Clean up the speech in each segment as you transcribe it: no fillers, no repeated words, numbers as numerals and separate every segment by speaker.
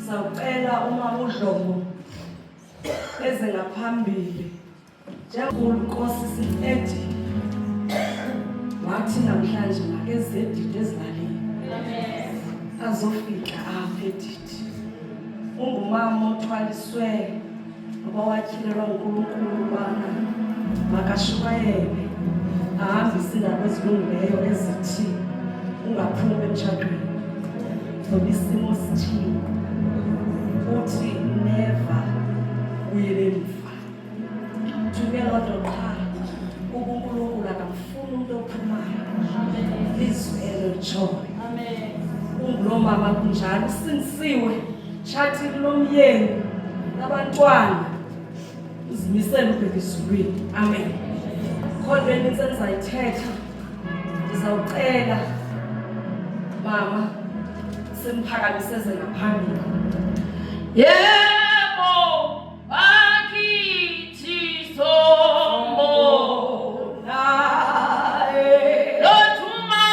Speaker 1: Sawucela uma uDlomo eze ngaphambili njengonkulu Nkosi Sinedi wathi namhlanje makezedide ezilalini azofika apha edidi ungumama othwaliswe ngoba watyhilelwa uNkulunkulu ubana makashwayele ahambise indaba ezilungileyo ezithi ungaphumi emtshadweni ngoba isimo sithini uthi never uyele mfa thuke loo nto qha uNkulunkulu akamfuni umuntu ophumayo izwi elojoy ungulo mama kunjalo usindisiwe shathi lomyeni abantwana uzimisele ubheka ezulwini amen kodwa enizayithetha ndizawucela mama simphakamiseze ngaphambili
Speaker 2: yebo bakithi sombo
Speaker 1: naye
Speaker 2: lothuma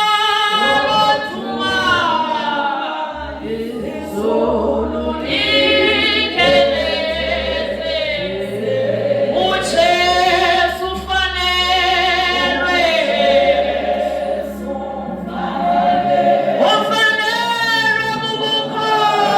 Speaker 2: izulu likeleze uJesu ufanelwe ufanelwe bubukhosi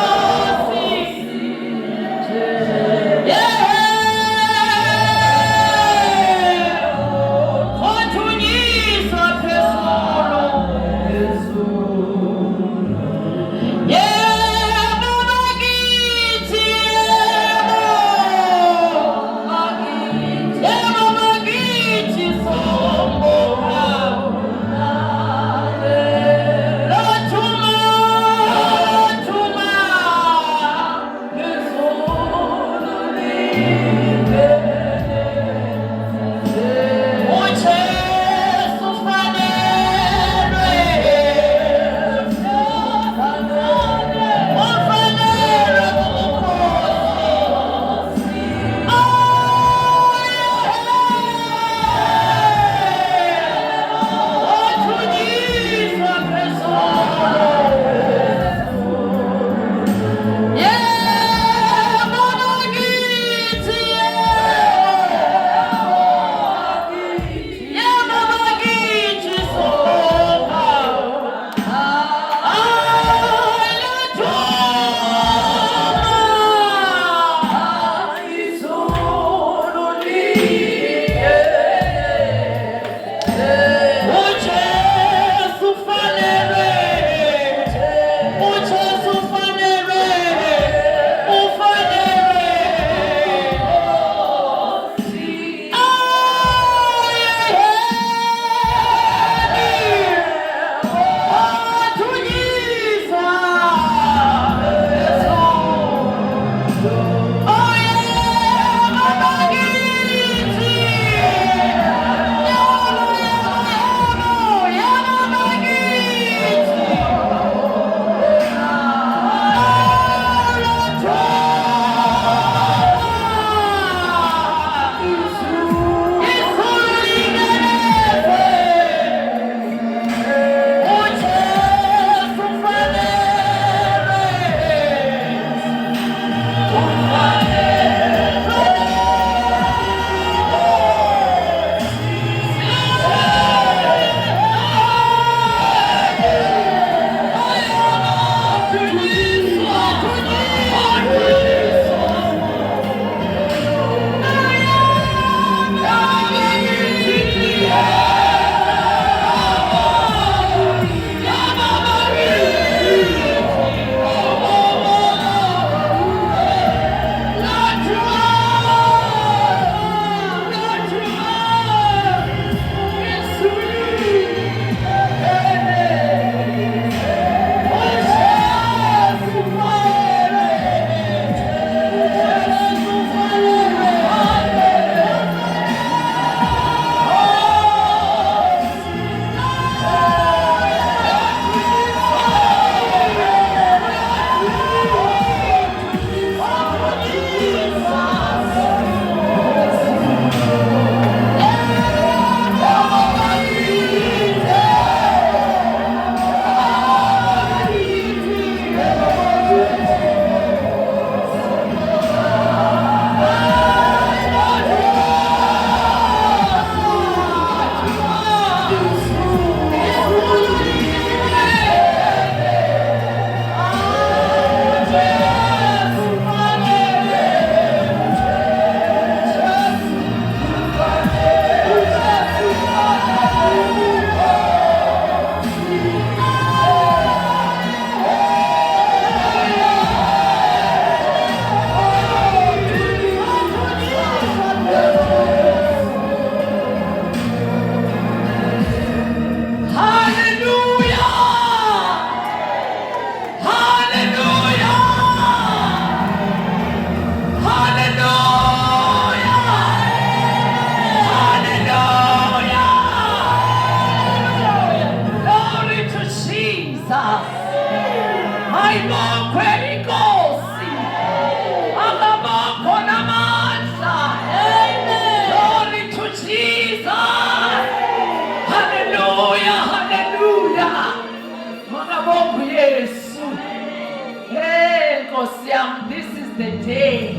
Speaker 2: Nkosi yam, this is the day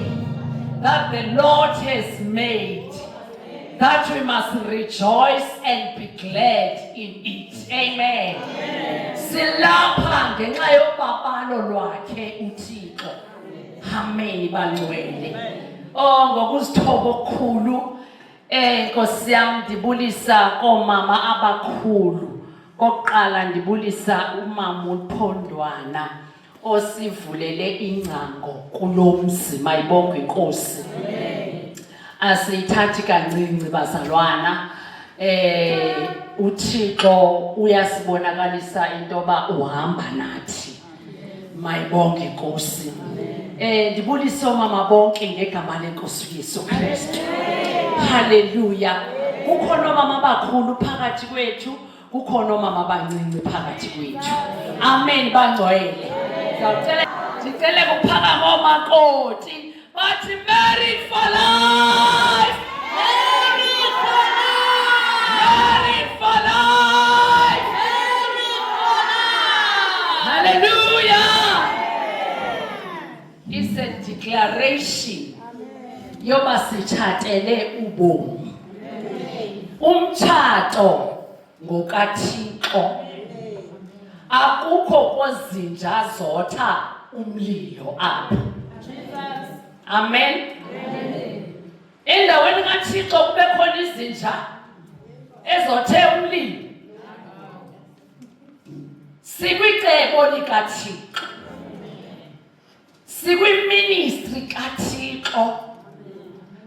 Speaker 2: that the Lord has made, that we must rejoice and be glad in it. Amen. Silapha ngenxa yobabalo lwakhe uThixo. Amen bangcwele. Oh ngokuzithoba okukhulu Nkosi yam ndibulisa koomama abakhulu. Kokuqala ndibulisa umama uPhondwana osivulele ingcango kulomzi. Mayibongwe Nkosi. Asiyithathi kancinci bazalwana. uThixo uyasibonakalisa into ba uhamba nathi. Mayibonke Nkosi. Ndibulisa omama bonke ngegama leNkosi uYesu Kristu. Hallelujah. Kukhona omama abakhulu phakathi kwethu, kukhona omama abancinci phakathi kwethu. Amen bangcwele. Sicela kuphakama omakoti bathi married for life. Married for life. Married for life. Married for life. Hallelujah. It's a declaration. Yoba sitshatele ubomi. Umtshato ngokaThixo. Akukho kozinja zotha umlilo apha. Amen. Endaweni kaThixo kube khona izinja ezothe umlilo. Sikwicebo likaThixo. Sikwiministry kaThixo.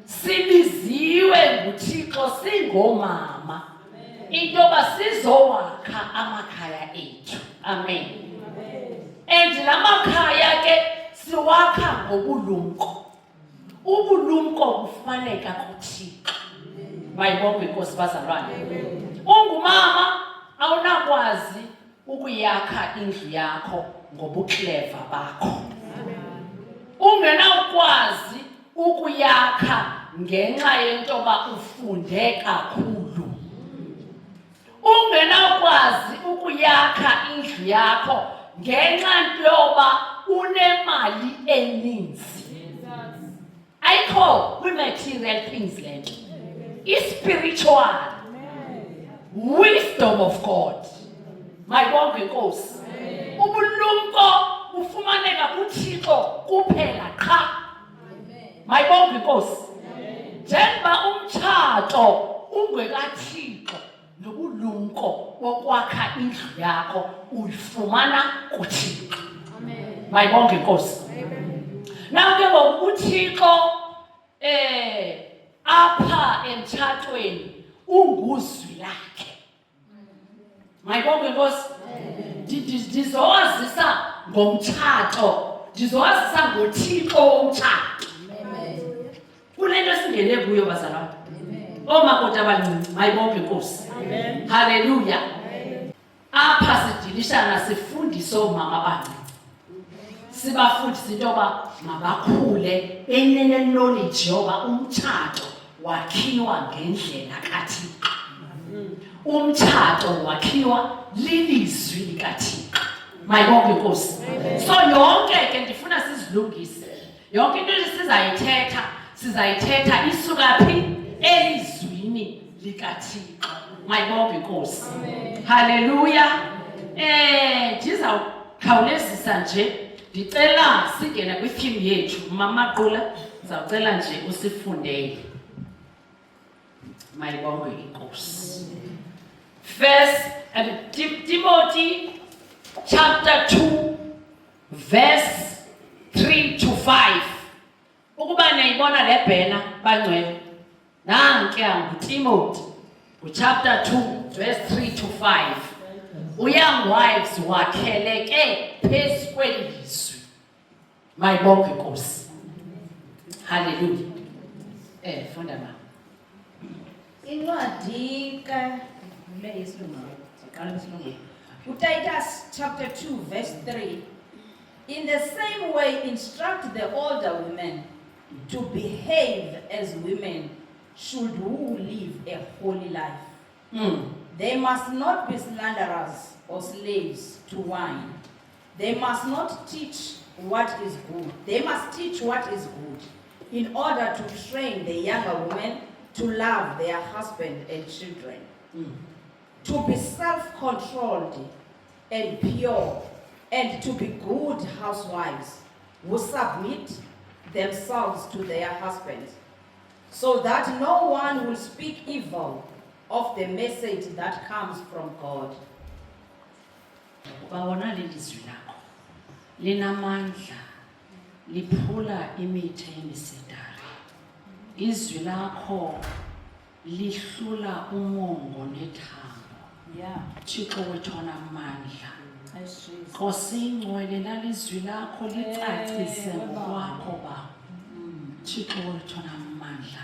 Speaker 2: Sibiziwe nguThixo singomama. Into basizowakha amakhaya ethu. Amen. And lamakhaya ke siwakha ngobulumko. Ubulumko bufaneka kuThixo. Mayibongwe Nkosi bazalwane. Ungumama awunakwazi ukuyakha indlu yakho ngobukleva bakho. Ungenawukwazi ukuyakha ngenxa yento ba ufunde kakhulu. Ungenawukwazi ukuyakha indlu yakho ngenxa yoba unemali eninzi. Ayikho kwi-material things lento. I-spiritual wisdom of God. Mayibongwe Nkosi. Ubulumko ufumaneka kuThixo kuphela qha. Mayibongwe Nkosi. Njengoba umtshato ungekaThixo nobulumko bokwakha indlu yakho uyifumana kuThixo. Mayibongwe Nkosi. Naw ke ngokuThixo apha emtshatweni unguzwi lakhe. Mayibongwe Nkosi. Ndizowazisa ngomtshato, ndizowazisa ngoThixo womtshato. Kunento singene kuyo bazalwane. Omakoti abancinci mayibongwe Nkosi. Hallelujah. Apha sidilishana sifundisa omama abancinci. Sibafundisa into ba mabakhule enene knowledge yoba umtshato wakhiwa ngendlela kaThixo. Umtshato wakhiwa lilizwi likaThixo. Mayibongwe Nkosi. So yonke ke ndifuna sizilungise. Yonke into sizayithetha isuka phi elizwini likaThixo. Mayibongwe Nkosi. Hallelujah. Ndizawukhawulezisa nje. Ndicela singena kwi-theme yethu. Mama Qula ndizawucela nje usifundele. Mayibongwe Nkosi. First Timothy chapter 2 verse 3 to 5. Ukuba niyibona le bhena bangcwele. Nanke nguTimothy chapter 2 verse 3 to 5. Young wives wakheleke phezu kwelizwi. Mayibongwe Nkosi. Hallelujah. Funda ma.
Speaker 3: Incwadi Titus chapter 2 verse 3. In the same way instruct the older women to behave as women should who live a holy life. They must not be slanderers or slaves to wine. They must not teach what is good. They must teach what is good in order to train the younger women to love their husband and children, to be self-controlled and pure, and to be good housewives who submit themselves to their husbands, so that no one will speak evil of the message that comes from God.
Speaker 2: Bawona lelizwi lakho linamandla liphula imithe yemisedari. Izwi lakho lihlula umongo nethambo.
Speaker 3: Yeah.
Speaker 2: Thixo wethu onamandla,
Speaker 3: As Jesus.
Speaker 2: Nkosi ingcwele lalizwi lakho licacise ngokwakho Baba. Thixo wethu onamandla,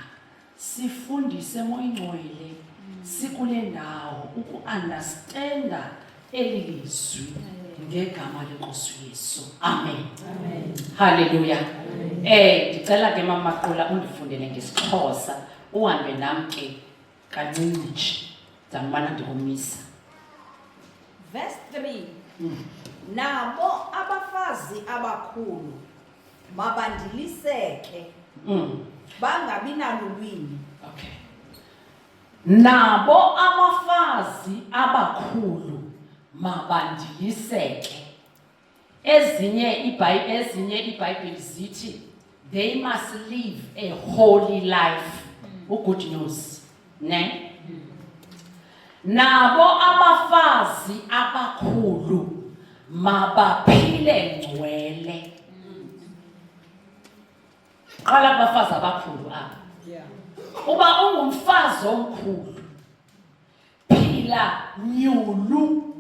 Speaker 2: sifundise moya ingcwele sikule ndawo uku-understanda eli lizwi ngegama lenkosi Yesu. Amen. Hallelujah. Ndicela ke Mama Maqula undifundele ngesixhosa uhambe nam ke kancinci nje ndizamana ndikumisa.
Speaker 3: Verse 3. Nabo abafazi abakhulu mabandiliseke bangabi nalulwimi.
Speaker 2: Okay. Nabo abafazi abakhulu mabandiliseke. Ezinye iBhayibheli zithi they must live a holy life. Good news. Ne? Nabo abafazi abakhulu mabaphile ngcwele. Qala abafazi abakhulu apha. Uba ungumfazi omkhulu, phila nyulu.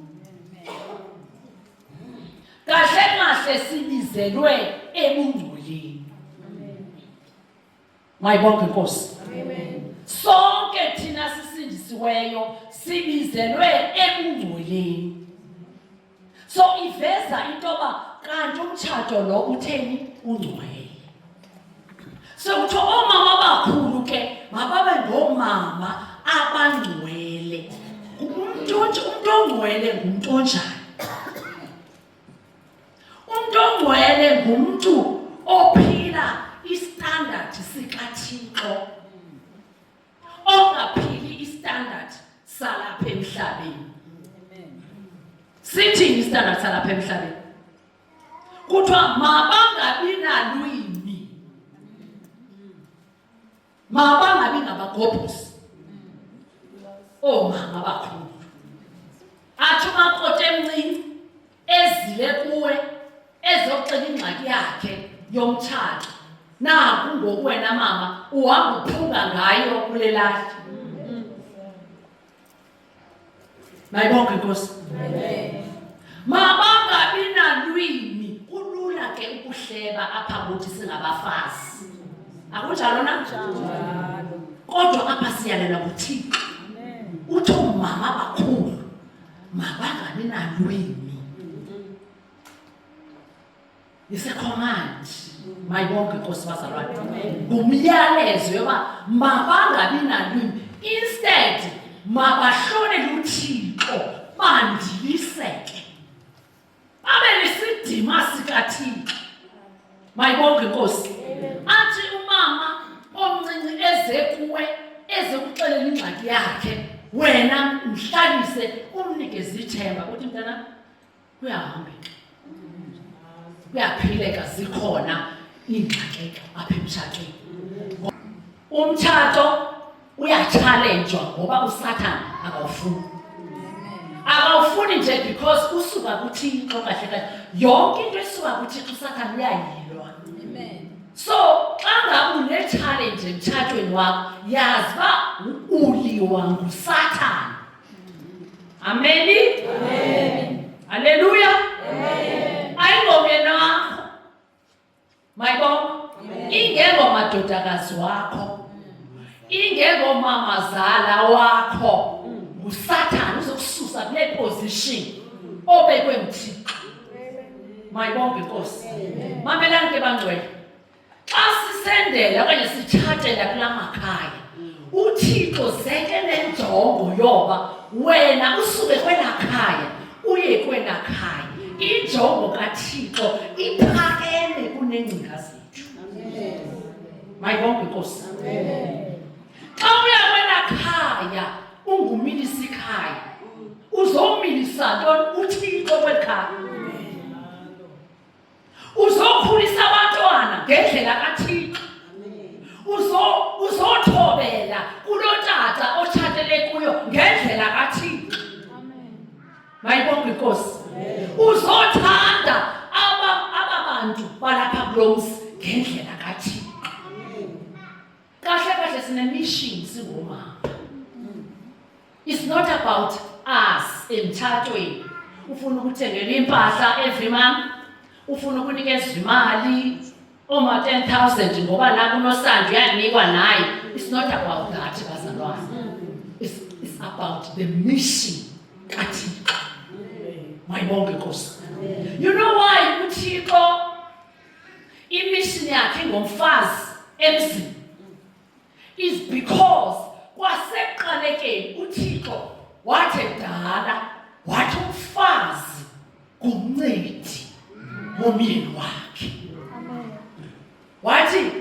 Speaker 2: Kahle sibizelwe ebungcoleni. Mayibonke Nkosi. Sonke thina sisindisiweyo sibizelwe ebungcoleni. So iveza into yoba kanti umtshato lo utheni ungcwele. So kuthiwa omama abakhulu ke mababe ngomama abangcwele. Umuntu ongcwele ngumuntu onjani? Umuntu ongcwele ngumuntu ophila istandard sikaThixo, ongaphili istandard salapha emhlabeni. Sithini istandard salapha emhlabeni? Kuthiwa mabangabi nalwimi, mabangabi ngabagobhosi, omama abakhulu. Athi umakoti emncinci ezile kuwe ezoxela ingxaki yakhe yomtshato, naku ngoku wena mama uhamba uphunga ngayo kule lahla. Mayibonke Nkosi. Mabangabi nalwimi. Kulula ke ukuhleba apha kuthi singabafazi. Akunjalo na? Kodwa apha siyalela kuThixo. Uthi umama abakhulu mabangabi nalwimi. It's a command. Mayibonke Nkosi bazalwane. Ngumyalezo yoba mabangabi nalwimi. Instead mabahlonele uThixo bandiliseke. Babe nesidima sikaThixo. Mayibonke Nkosi. Athi umama omncinci eze kuwe ezekuxelela ingxaki yakhe, wena mhlalise umnikeze ithemba uthi mntana kuyahambeka. Kuyaphileka zikhona ingxaki apha emtshatweni. Umtshato uyachallengewa ngoba uSathane akawufuni. Akawufuni nje because usuka kuThixo kahle. Yonke into esuka kuThixo uSathane uyayilwa. So xa ngabe une-challenge emtshatweni wakho, yazi uba uliwa nguSathane. Ameni? Haleluya. Ayingomyeni wakho. Mayibonke. Ingengomadodakazi wakho, ingengomamazala wakho, nguSathane uzokususa kule position obekwe nguThixo. Mayibonke Nkosi. Mamelani ke bangcwele. Xa sisendela okanye sitshatela kula makhaya, uThixo zeke nenjongo yoba wena usuke kwela khaya uye kwela khaya injongo kaThixo iphakeme kunengcinga zethu. Mayibonke Nkosi. Xa uya kwela khaya ungumilisi khaya, uzomilisa ntoni uThixo kwekhaya? Uzokhulisa abantwana ngendlela kaThixo. Uzothobela kulotata otshatele kuyo ngendlela kaThixo. Mayibonke Nkosi. Uzothanda abantu balapha kulomzi ngendlela kaThixo. Kahle sine-mission singomama. It's not about us emtshatweni. Ufuna ukuthengela impahla every month, ufuna ukunikeza imali oma 10,000 ngoba la kunosanje uyanikwa naye. It's not about that bazalwane. It's about the mission kaThixo. Mayibonke Nkosi. You know why uThixo imission yakhe ngomfazi emzini? Is because kwasekuqalekeni uThixo wathi kudala wathi umfazi ngumncedi womyeni wakhe. Wathi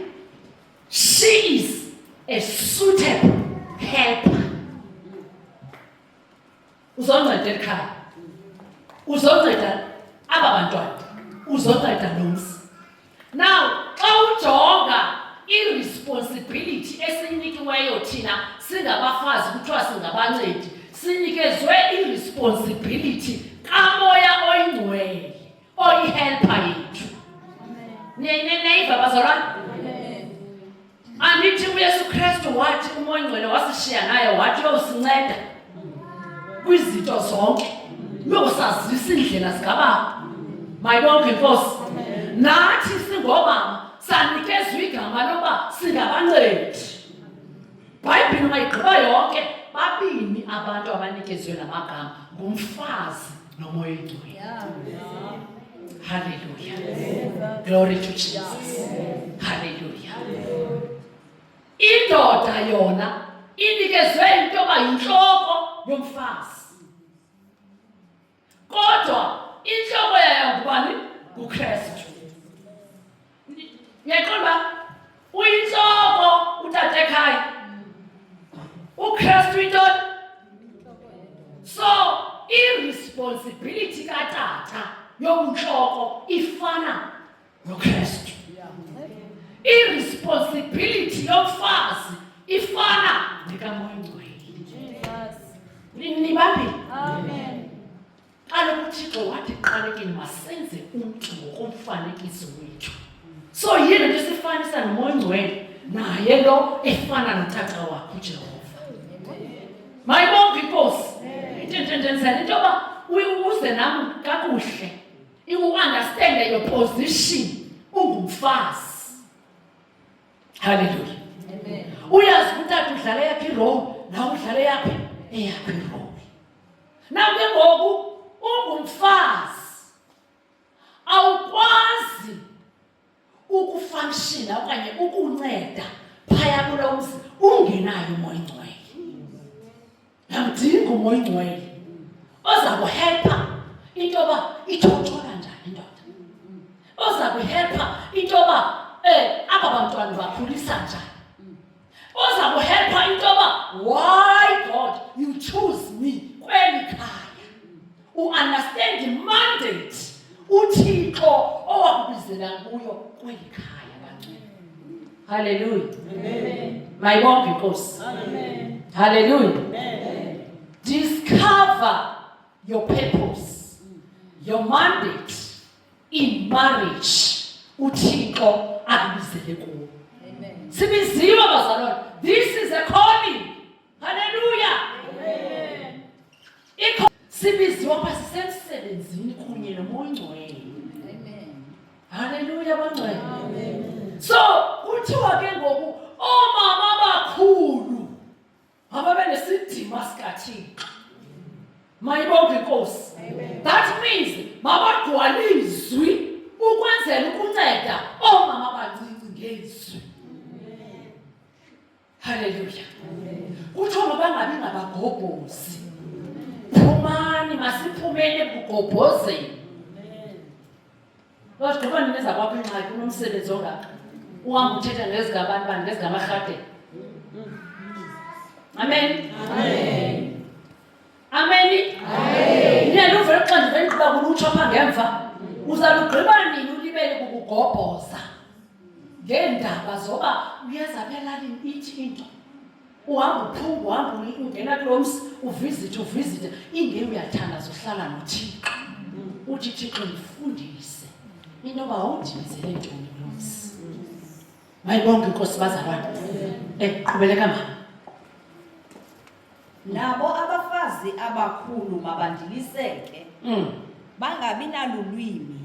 Speaker 2: she is a suitable helper. Uzonceda ekhaya, uzonceda aba bantwana, uzonceda nomzi. Now xa ujonga irresponsibility esinikiweyo thina singabafazi kuthiwa singabancedi, sinikezwe irresponsibility kamoya oyingcwele oyihelper yethu. Neiva bazalwane. Andithi uYesu Kristu wathi umoya ongcwele wasishiya naye wathi uyosinceda kwizinto zonke, uyosazisa indlela zikababa. Mayibonke Nkosi. Nathi singomama sanikezwe igama loba singabancedi. Bhayibhile mayigqiba yonke babini abantu abanikezwe namagama ngumfazi nomoya oyingcwele. Hallelujah. Glory to Jesus. Hallelujah. Indoda yona inikezwe into yoba yintloko yomfazi. Kodwa inhloko yayo ngubani? nguKristu. Ngiyaqonda uyinhloko utata ekhaya. uKristu intoni? So irresponsibility katata yobunhloko ifana noKristu. Irresponsibility yomfazi ifana nekamoya ongcwele. Nibambe. Amen. Kaloku uThixo wathi qalekeni masenze umuntu ngokomfanekiso wethu. So yini nje sifanisa nomoya ongcwele naye lo efana notata wakho uJehova. Mayibonke Nkosi. Intendenzela into yoba uze nami kakuhle. You-understand your position ungumfazi. Hallelujah. Amen. Uyazi utata udlala yakhe irole nawe udlala yakhe eyakhe irole. Nawe ke ngoku ungumfazi awukwazi ukufunctiona okanye ukunceda phaya kulo mzi ungenayo umoya ongcwele. Yamdinga umoya ongcwele oza kuhelpa into yoba ithonthola njani indoda, oza kuhelpa into yoba aba bantwana bakhulisa njani, oza kuhelpa into yoba why God you choose me kweli khaya. U-understand the mandate uThixo owakubizela kuyo kweli khaya bantwana. Hallelujah. Amen. Mayibonke Nkosi. Amen. Hallelujah. Amen. Discover your purpose, your mandate in marriage uThixo akubizele kuwo. Amen. Sibiziwe bazalwane. This is a calling. Hallelujah. Amen. Sibiziwe pasisemsebenzini kunye nomoya ongcwele. Amen. Hallelujah bangcwele. Amen. So kuthiwa ke ngoku omama abakhulu ababe nesidima sikaThixo. Mayibonke Nkosi. That means mabagcwalizwi ukwenzela ukunceda omama abancinci ngezwi. Hallelujah. Kuthiwa mabangabi ngabagobhozi. Phumani masiphumeni ebugobhozeni. Kodwa neza kwapha ingxaki unomsebenzi ongaka. Uhamba uthetha ngezigabantu ngezigamahade. Amen. Amen. Amen. Amen. Yena uvela xa ndivela kuba kulutsha apha ngemva. Uzalugqiba nini ulibele kukugobhoza ngeendaba zoba uyeza apha elalini ithi into. Uhamba uphunga, uhamba ungena kulo mzi, uvizithe. Ingeyi uyathandaza uhlala noThixo. Uthi Thixo ndifundise into yoba wawundibizele ntoni kulo mzi. Mayibonke inkosi bazalwane. Qhubeleka mama.
Speaker 3: Nabo abafazi abakhulu mabandiliseke, bangabi nalulwimi,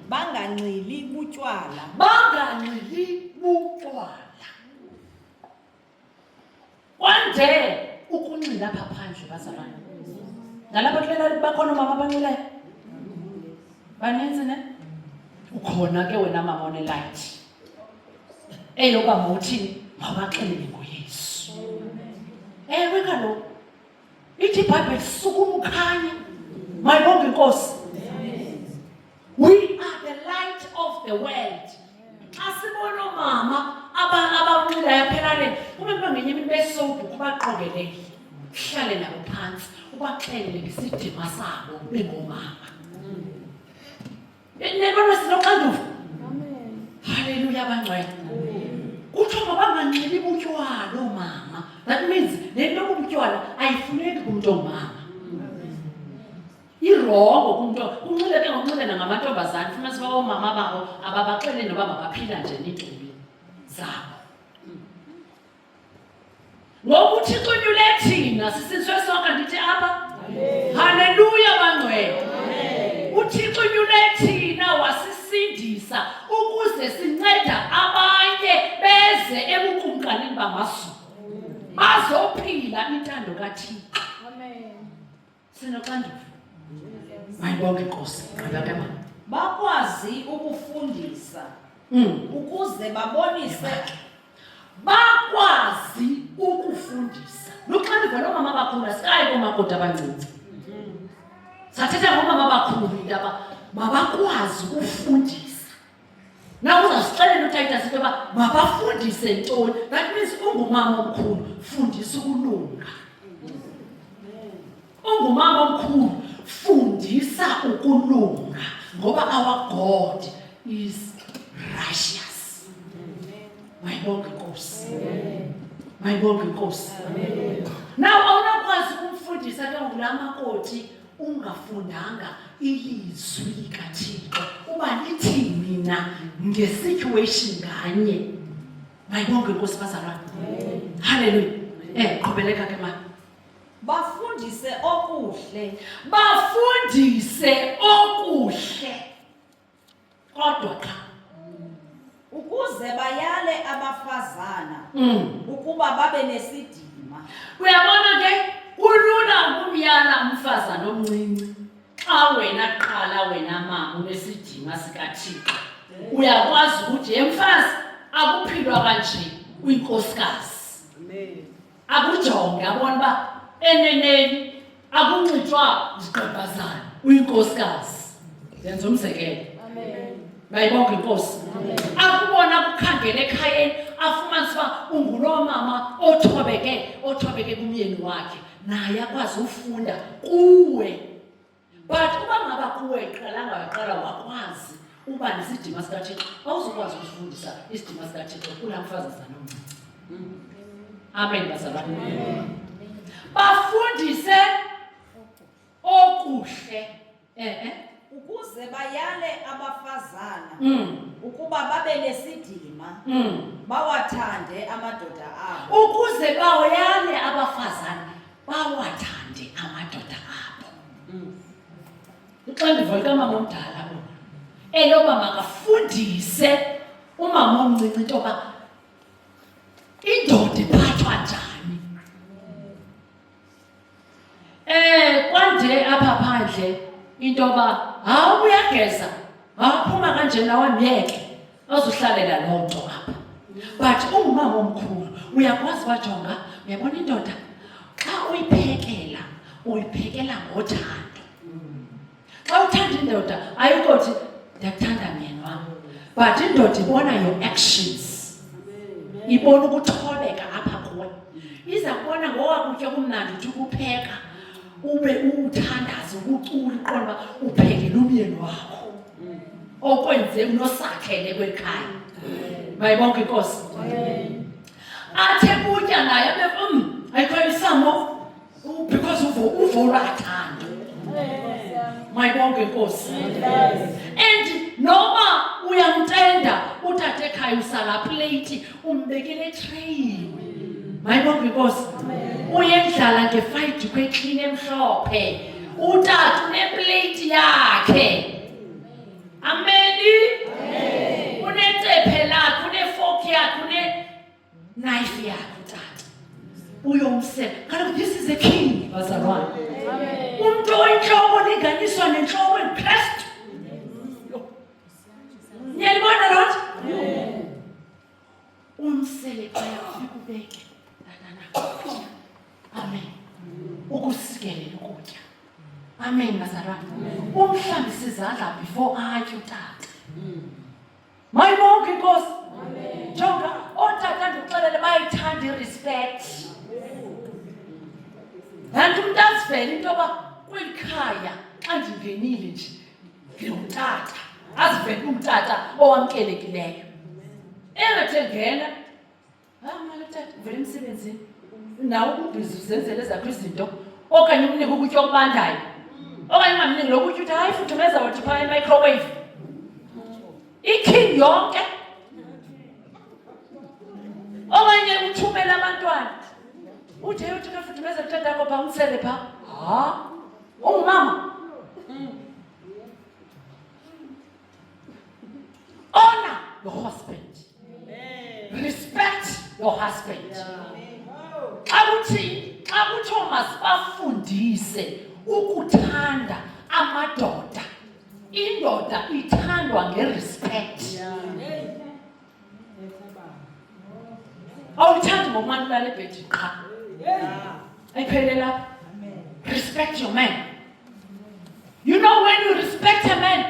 Speaker 3: banganxili butywala.
Speaker 2: Kwande ukunxila apha phandle bazalwane. Nalapha kulela bakhona omama abanxilayo. Baninzi ne? Ukhona ke wena mama onelight. Eyoba mawuthini mabaxelele ngoYesu. Ewe kaloku ithi iBhayibheli sukumkhanya. Mayibonke inkosi. We are the light of the world. Xa sibona omama abanxilayo aphelaleni kube ngenye imini besobhu kubaqokelele. Uhlale nabo phansi ubaxelele ngesidima sabo bengomama. Nebona sinoxanduva. Amen. Haleluya bangcwele. Kuthiwa mabanganxili butywala oomama. That means le nto yobutywala ayifuneki kumntu ongumama. Irongo kumntu kunxileke ngokunxilena ngamantombazana funa siba oomama babo ababaxelele noba mabaphila njani iintombi zabo. Ngoku uThixo unyule thina sisizwe sonke ndithi apha. Haleluya bangcwele. uThixo unyule thina wasisindisa ukuze sinceda abanye beze ebukumkanini bamazulu. Bazophila intando kaThixo. Amen. Sinoxanduva. Mayibonke inkosi. Ngakho mama.
Speaker 3: Bakwazi ukufundisa ukuze
Speaker 2: bakwazi ukufundisa. Luxanduva lomama abakhulu asikayi komakoti abancinci. Sathetha ngomama abakhulu indaba mabakwazi ukufundisa. Na uzasixelela uTitus into yoba mabafundise ntoni. That means ungumama omkhulu fundisa ukulunga. Ungumama omkhulu fundisa ukulunga ngoba our God is righteous. Mayibonke inkosi. Mayibonke inkosi. Now awunakwazi ukumfundisa ke ngulamakoti ungafundanga ilizwi likaThixo. Uba lithini na ngesituation nganye. Mayibonke inkosi bazalwane. Haleluya. Qhubeleka ke mama.
Speaker 3: Bafundise okuhle.
Speaker 2: Bafundise okuhle. Kodwa cha.
Speaker 3: Ukuze bayale abafazana ukuba babe nesidima.
Speaker 2: Uyabona ke kulula ukumyala umfazana omncinci. Xa wena qala wena mama unesidima sikaThixo. Uyakwazi ukuthi emfazi akuphilwa kanje uyinkosikazi. Amen. Akujonge abona ba eneneni akunxitshwa iziqebazana uyinkosikazi. Yenza umzekelo. Amen. Bayibonke inkosi. Amen. Akubona kukhangele ekhayeni afumanise uba ungulomama othobeke kumyeni wakhe naye akwazi ufunda kuwe. But uba ngaba kuwe iqalanga waqala wakwazi uba nesidima sikaThixo awuzokwazi ukufundisa isidima sikaThixo kulaa mfazazana omncinci. Amen bazalwane. Bafundise okuhle.
Speaker 3: Ukuze bayale abafazana ukuba babe nesidima bawathande amadoda abo.
Speaker 2: Ukuze bayale abafazana bawathande amadoda abo. Uxanduva likamama omdala bona eloba makafundise umama omncinci into yoba indoda iphathwa njani. Kwande apha phandle into yoba hawu uyageza waphuma kanje nawe myeke azohlalela loo nto apha. But ungumama omkhulu uyakwazi bajonga uyabona indoda xa uyiphekela ngothando. Xa uthanda indoda ayikothi ndiyakuthanda myeni wam, but indoda ibona your actions, ibona ukuthobeka apha kuwe. Iza kubona ngoba kutya kumnandi uthi ukupheka ube uthandaza ukucula iqonda uba uphekele umyeni wakho okwenze unosakhele kwekhaya. Mayibonke inkosi. Athe kutya naye abe ayikho isamo because uvola athanda. Mayibonke inkosi. And noma uyamtenda uthathe ekhaya usala plate umbekele tray. Mayibonke inkosi. Uyendlala ngefight kweclean emhlophe. Utata uneplate yakhe. Ameni. Unecephe lakhe, unefork yakhe, une-knife yakhe utata. Uyomsela. Kaloku this is a king, bazalwane. Umuntu oyinhloko linganiswa nenhloko enkrestu. Niyalibona loo nto? Umsele xa yafika ubeke. Amen. Ukusikelela ukutya. Amen, bazalwane. Umhlambise izandla before atye utata. Mayibonke inkosi. Jonga, otata ndikuxelele bayithanda i-respect. Kanti umntu azivele into yoba kweli khaya xa ndingenile nje ngingutata. Azivele umtata owamkelekileyo. Engathi ngena, mali tata, uvele emsebenzini. Nawe ubhizi uzenzele ezakho izinto. Okanye umnike ukutya okubandayo. Okanye ungamniki lo kutya uthi hayi futhumeza wathi phaya i-microwave. Iking yonke. Okanye uthumela abantwana. Uthi kafuthumeza utata yakho phaa umsele phaa. Ungumama. Honor your husband. Respect your husband. Xa kuthiwa masibafundise ukuthanda amadoda. Indoda ithandwa ngerespect. Awuthandi ngomane ulala ebhedini qha. Ayiphele lapha. Respect your man. You know when you respect a man,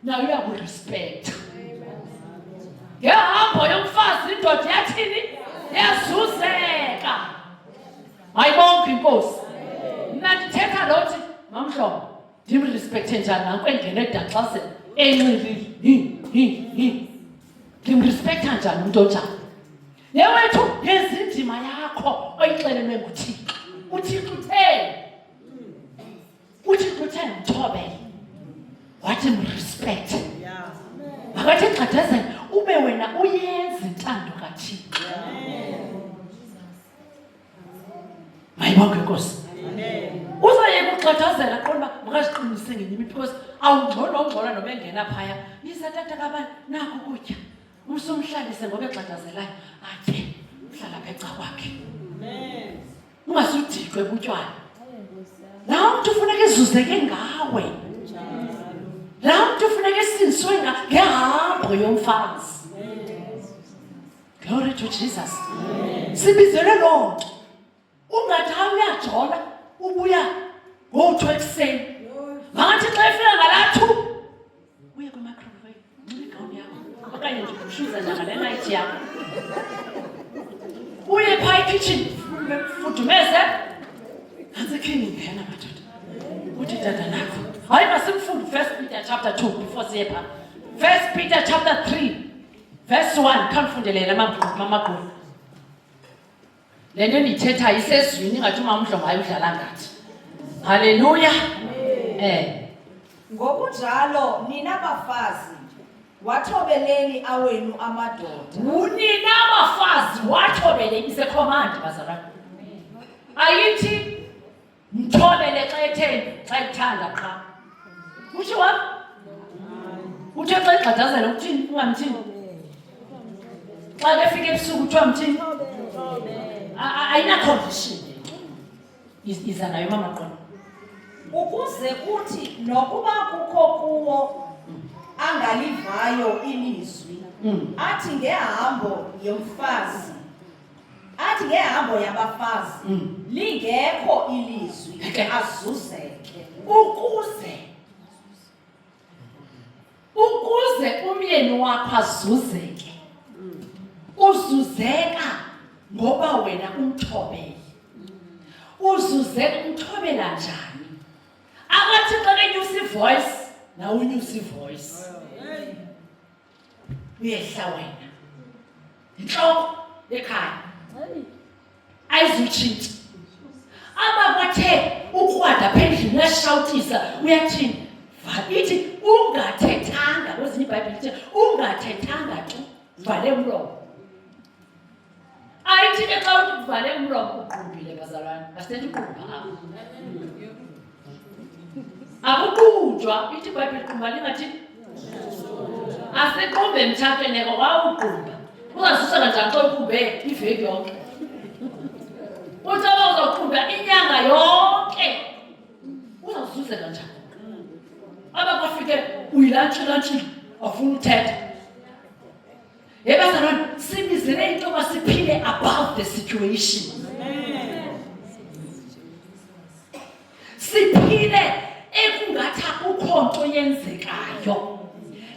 Speaker 2: now you have respect. Ngehambo yomfazi indoda yathini? Yazuzeka. Mayibonke inkosi. Mna ndithetha lothi mamhlobo ndimrespekthe njani nanko engene edaxazela enxilile. Ndimrespektha njani umntu onjani? Yewethu yenza indima yakho oyixelelwe nguThixo. uThixo utheni? uThixo utheni mthobele? Wathi mrespect. Makathi xhathazela ube wena uyenza intando kaThixo. Mayibonke inkosi. Uzayeka ukuxhathazela qonda makaziqinise ngenye because awungcono noma engena phaya. Yiza tata kabani nakho ukutya. Umsumhlalise ngoba exhathazelayo athe uhlala pheca kwakhe. Ungasudikwe butywala. La muntu ufuneka ezuzeke ngawe. La muntu ufuneka esinziswe ngehambo yomfazi. Glory to Jesus. Sibizele loo nto. Ungathi uyajola ubuya ngo-2 ekuseni. Ngathi xa efika ngalathu uye kwi-microwave igawuni yakho okanye nje ushuza njengale night yakho. Uye phaa ekitchen fudumeze nantsi ekhini ngena madoda. Uthi tata nakho hayi masimfunde 1 Peter chapter 2 before siye phaa. 1 Peter chapter 3 verse 1 khandifundelele mamagqulu. Le nto ndiyithethayo isezwini ingathi umamdlongo hayi udlala ngathi. Haleluya.
Speaker 3: Ngokunjalo nina bafazi wathobeleni awenu amadoda.
Speaker 2: Unina abafazi wathobeleni isecommand bazalwane. Ayithi mthobele xa etheni xa ekuthanda qha. Uthi wa? Uthe xa igxadazela ukuthini ungamthini? Xa befika ebusuku uthiwa mthini? Ayina condition. Iza nayo mama qolo.
Speaker 3: Ukuze kuthi nokuba kukho kuwo angalivayo ilizwi. Athi ngehambo yomfazi. Athi ngehambo yabafazi. Lingekho ilizwi azuzeke.
Speaker 2: Ukuze ukuze umyeni wakho azuzeke. Uzuzeka ngoba wena umthobele. Uzuzeka umthobela njani? Akathi xa kenyusa ivoice na unyusa ivoice. Uyehla wena. Inhloko ekhaya. Ayizutshintsha. Ababathe ukwada phendlini uyashawutisa uyathini? Ithi ungathethanga kwezinye iBhayibheli ithi ungathethanga tu vale umlomo. Ayithi ke xa uthi uvale umlomo uqubile bazalwane. Asithethi uqubha apho. Akuqunjwa ithi iBhayibheli qumba lingathi asequmbe emtshatweni kwawuqumba. Uzasusa kanjani xa uqumbe iveki yonke? Uthi uzoqumba inyanga yonke. Uzawuzuza kanjani? Abakwafike uyilantshi afuna uthetha. Yebazalwane sibizele into masiphile above the situation. Siphile ekungathi akukho nto yenzekayo.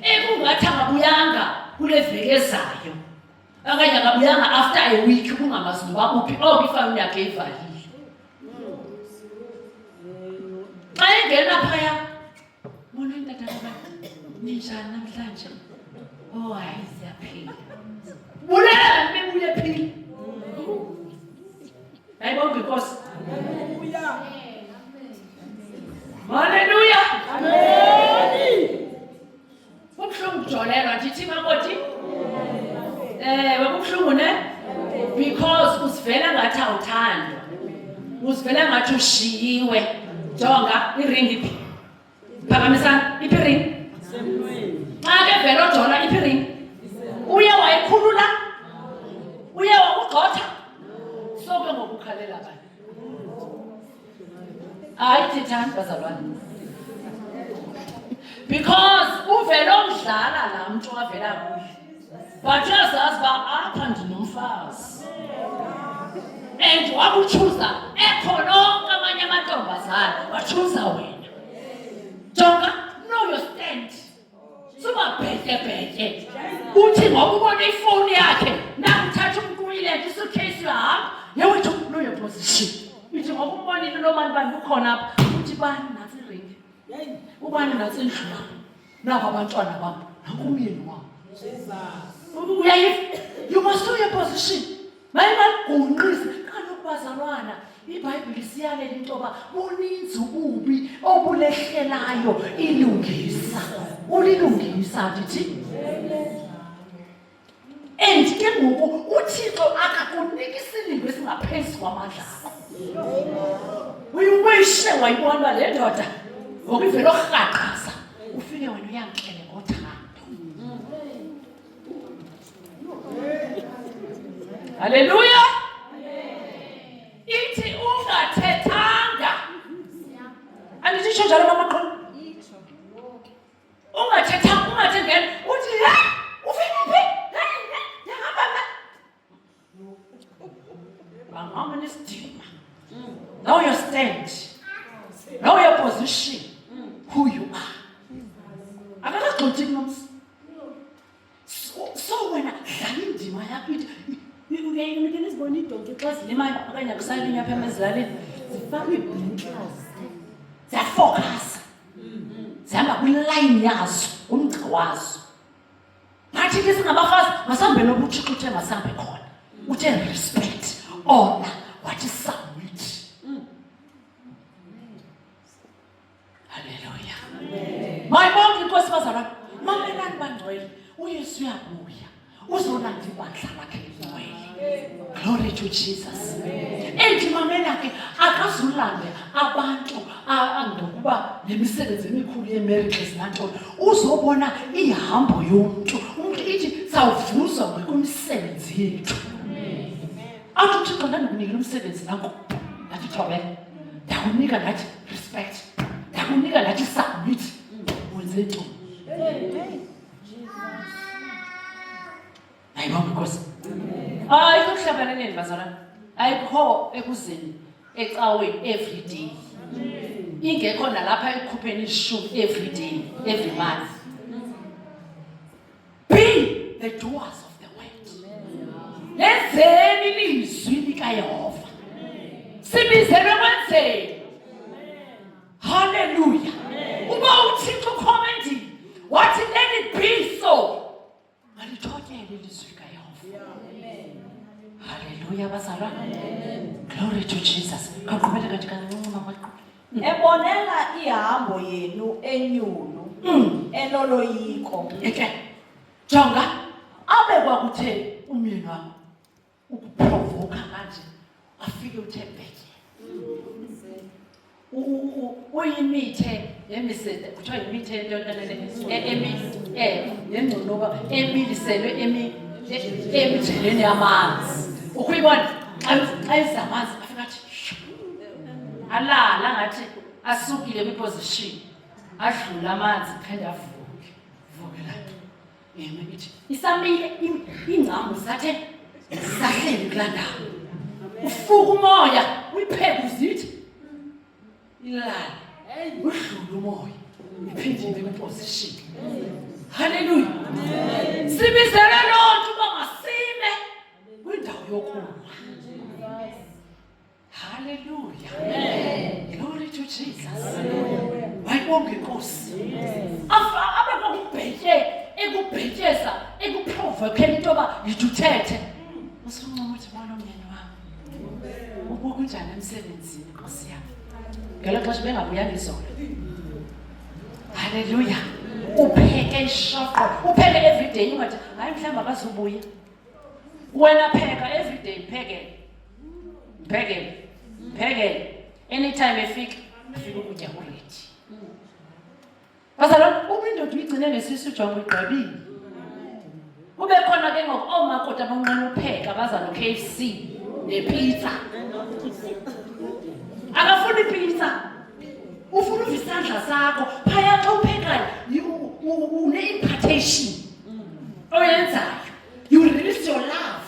Speaker 2: Ekungathi akabuyanga kule veki ezayo. Akanye akabuyanga after a week kungamazi noba uphi ifamily yakhe ivalile. Xa engena phaya bona intatha ninjani namhlanje? Oh hayi siyaphila. Bulela bebuye phila. Ayibonke Nkosi. Hallelujah. Amen. Kubuhlungu kujolelwa ndithi makoti. Kubuhlungu ne? Because usivela ngathi awuthandwa. Usivela ngathi ushiyiwe. Jonga iring iphi? Phakamisa iphi ring? Xa ke vela ujola iphi ring? Uye wayikhulula? Uye wakugxotha? So ke ngokukhalela bani? Hayi thethani bazalwane. Because uvela umdlala la mntu wavela kuye. But uyazazi uba apha ndinomfazi. And wakuchuza ekhona onke amanye amantombazana wachuza wena. Jonga, know your stand. Suba bhethe. Uthi ngokubona ifoni yakhe nakuthatha umkuyile isuitcase yahamba. Yewethu know your position. Uthi ngokubonile lo manje bani ukhona apha. Uthi bani nathi ring. Ubani nathi endlula. Nabo abantwana bam. Nakumyeni wami. You must know your position. Mayimagunqisi kaloku bazalwana iBhayibheli siyalela into yoba buninzi ububi obulehlelayo ilungisa. Ulilungisa ndithi. And ke ngoku uThixo akakuniki isililo esingaphezu kwamandla akho. Uyiwishe wayibona uba le ndoda ngoku ivele orhaqaza ufike wena uyamkele ngothando. Hallelujah. Ithi ungathethanga. Andisho njalo mama khona. Ungathethanga ungathengena uthi la ufike phi? Yahamba la. Bangama nesidima. Know your stand. Know your position. Who you are. Akakagxothi nomsi. So wena dlala indima yakho ithi uyayinike izibona idonke xa zilimayo okanye akusalinywa apha emezilaleni zifakwe iblinkers ziyafocus zihamba kwilayini yazo umgca wazo ngathi ke singabafazi masambe nobuthixo uthe masambe khona uthe respect honor wathi submit. Hallelujah. Mayibonke Inkosi bazalwane mamelani bangcwele uYesu uyabuya uzolanda ibandla lakhe ligcwele. Glory to Jesus. Ethi mamela ke akazulande abantu angokuba nemisebenzi emikhulu yeMarriages nanto uzobona ihambo yomuntu umuntu ithi sawuvuzwa ngokwemisebenzi yethu. Athi uThixo ndikunikela umsebenzi nanku ngathi thobela ndakunika ngathi respect ndakunika ngathi submit wenze into. Ayibonke Nkosi. Ayikuhlabaneleni bazalwane. Ayikho ekuzeni ecaweni every day. Ingekho nalapha ekukhupheni ishumi every day, every month. the doers of the word. Lenzeni ilizwi likaYehova. Sibizelwe kwenzeni. Hallelujah. Uba uThixo ukhomendile wathi let it be so. Alithokele ilizwi likaYehova. Hallelujah bazalwa. Glory to Jesus. Kakhubele kanti kancinci mama.
Speaker 3: Ebonela ihambo yenu enyulu enoloyiko.
Speaker 2: Eke. Jonga abe kwakuthe umyeni wami ukuprovoka kanje afike uThembeke. Uyimithe yemisede kuthiwa yimithe yengcunuka emiliselwe emitheleni yamanzi. Ukuyibona xa izamanzi afika athi alala ngathi asukile kwiposition adlula amanzi phinde avuke vukela ngithi isamile ingcambu zathe sahleli kulaa ndawo ufuka umoya uyipheke uzithi ilala udlula umoya iphindile kwiposition. Hallelujah. Sibizele loo nto uba masime kwindawo yokuwa. Hallelujah. Glory to Jesus. Wayibonga inkosi. Abe kokubhetye ekubhetyeza ekuprovokela into yoba yithuthethe. Usuncoma uthi bona umyeni wami. Ubuka unjani emsebenzini nkosi yami. Ngelo xesha bengabuyanga izolo. Hallelujah. Upheke ishoko. Upheke every day. Ungathi hayi mhlawumbe akazubuya. Wena pheka every day phekele. Anytime efika ukutya kuready. Bazalwane ubindoda uyigcine ngesisu jongo igqabile. Kube khona ke ngoku omakoti abanqane upheka baza no KFC nepizza. Akafuni pizza. Ufuna isandla sakho phaya xa uphekayo une-impartation oyenzayo. You release your love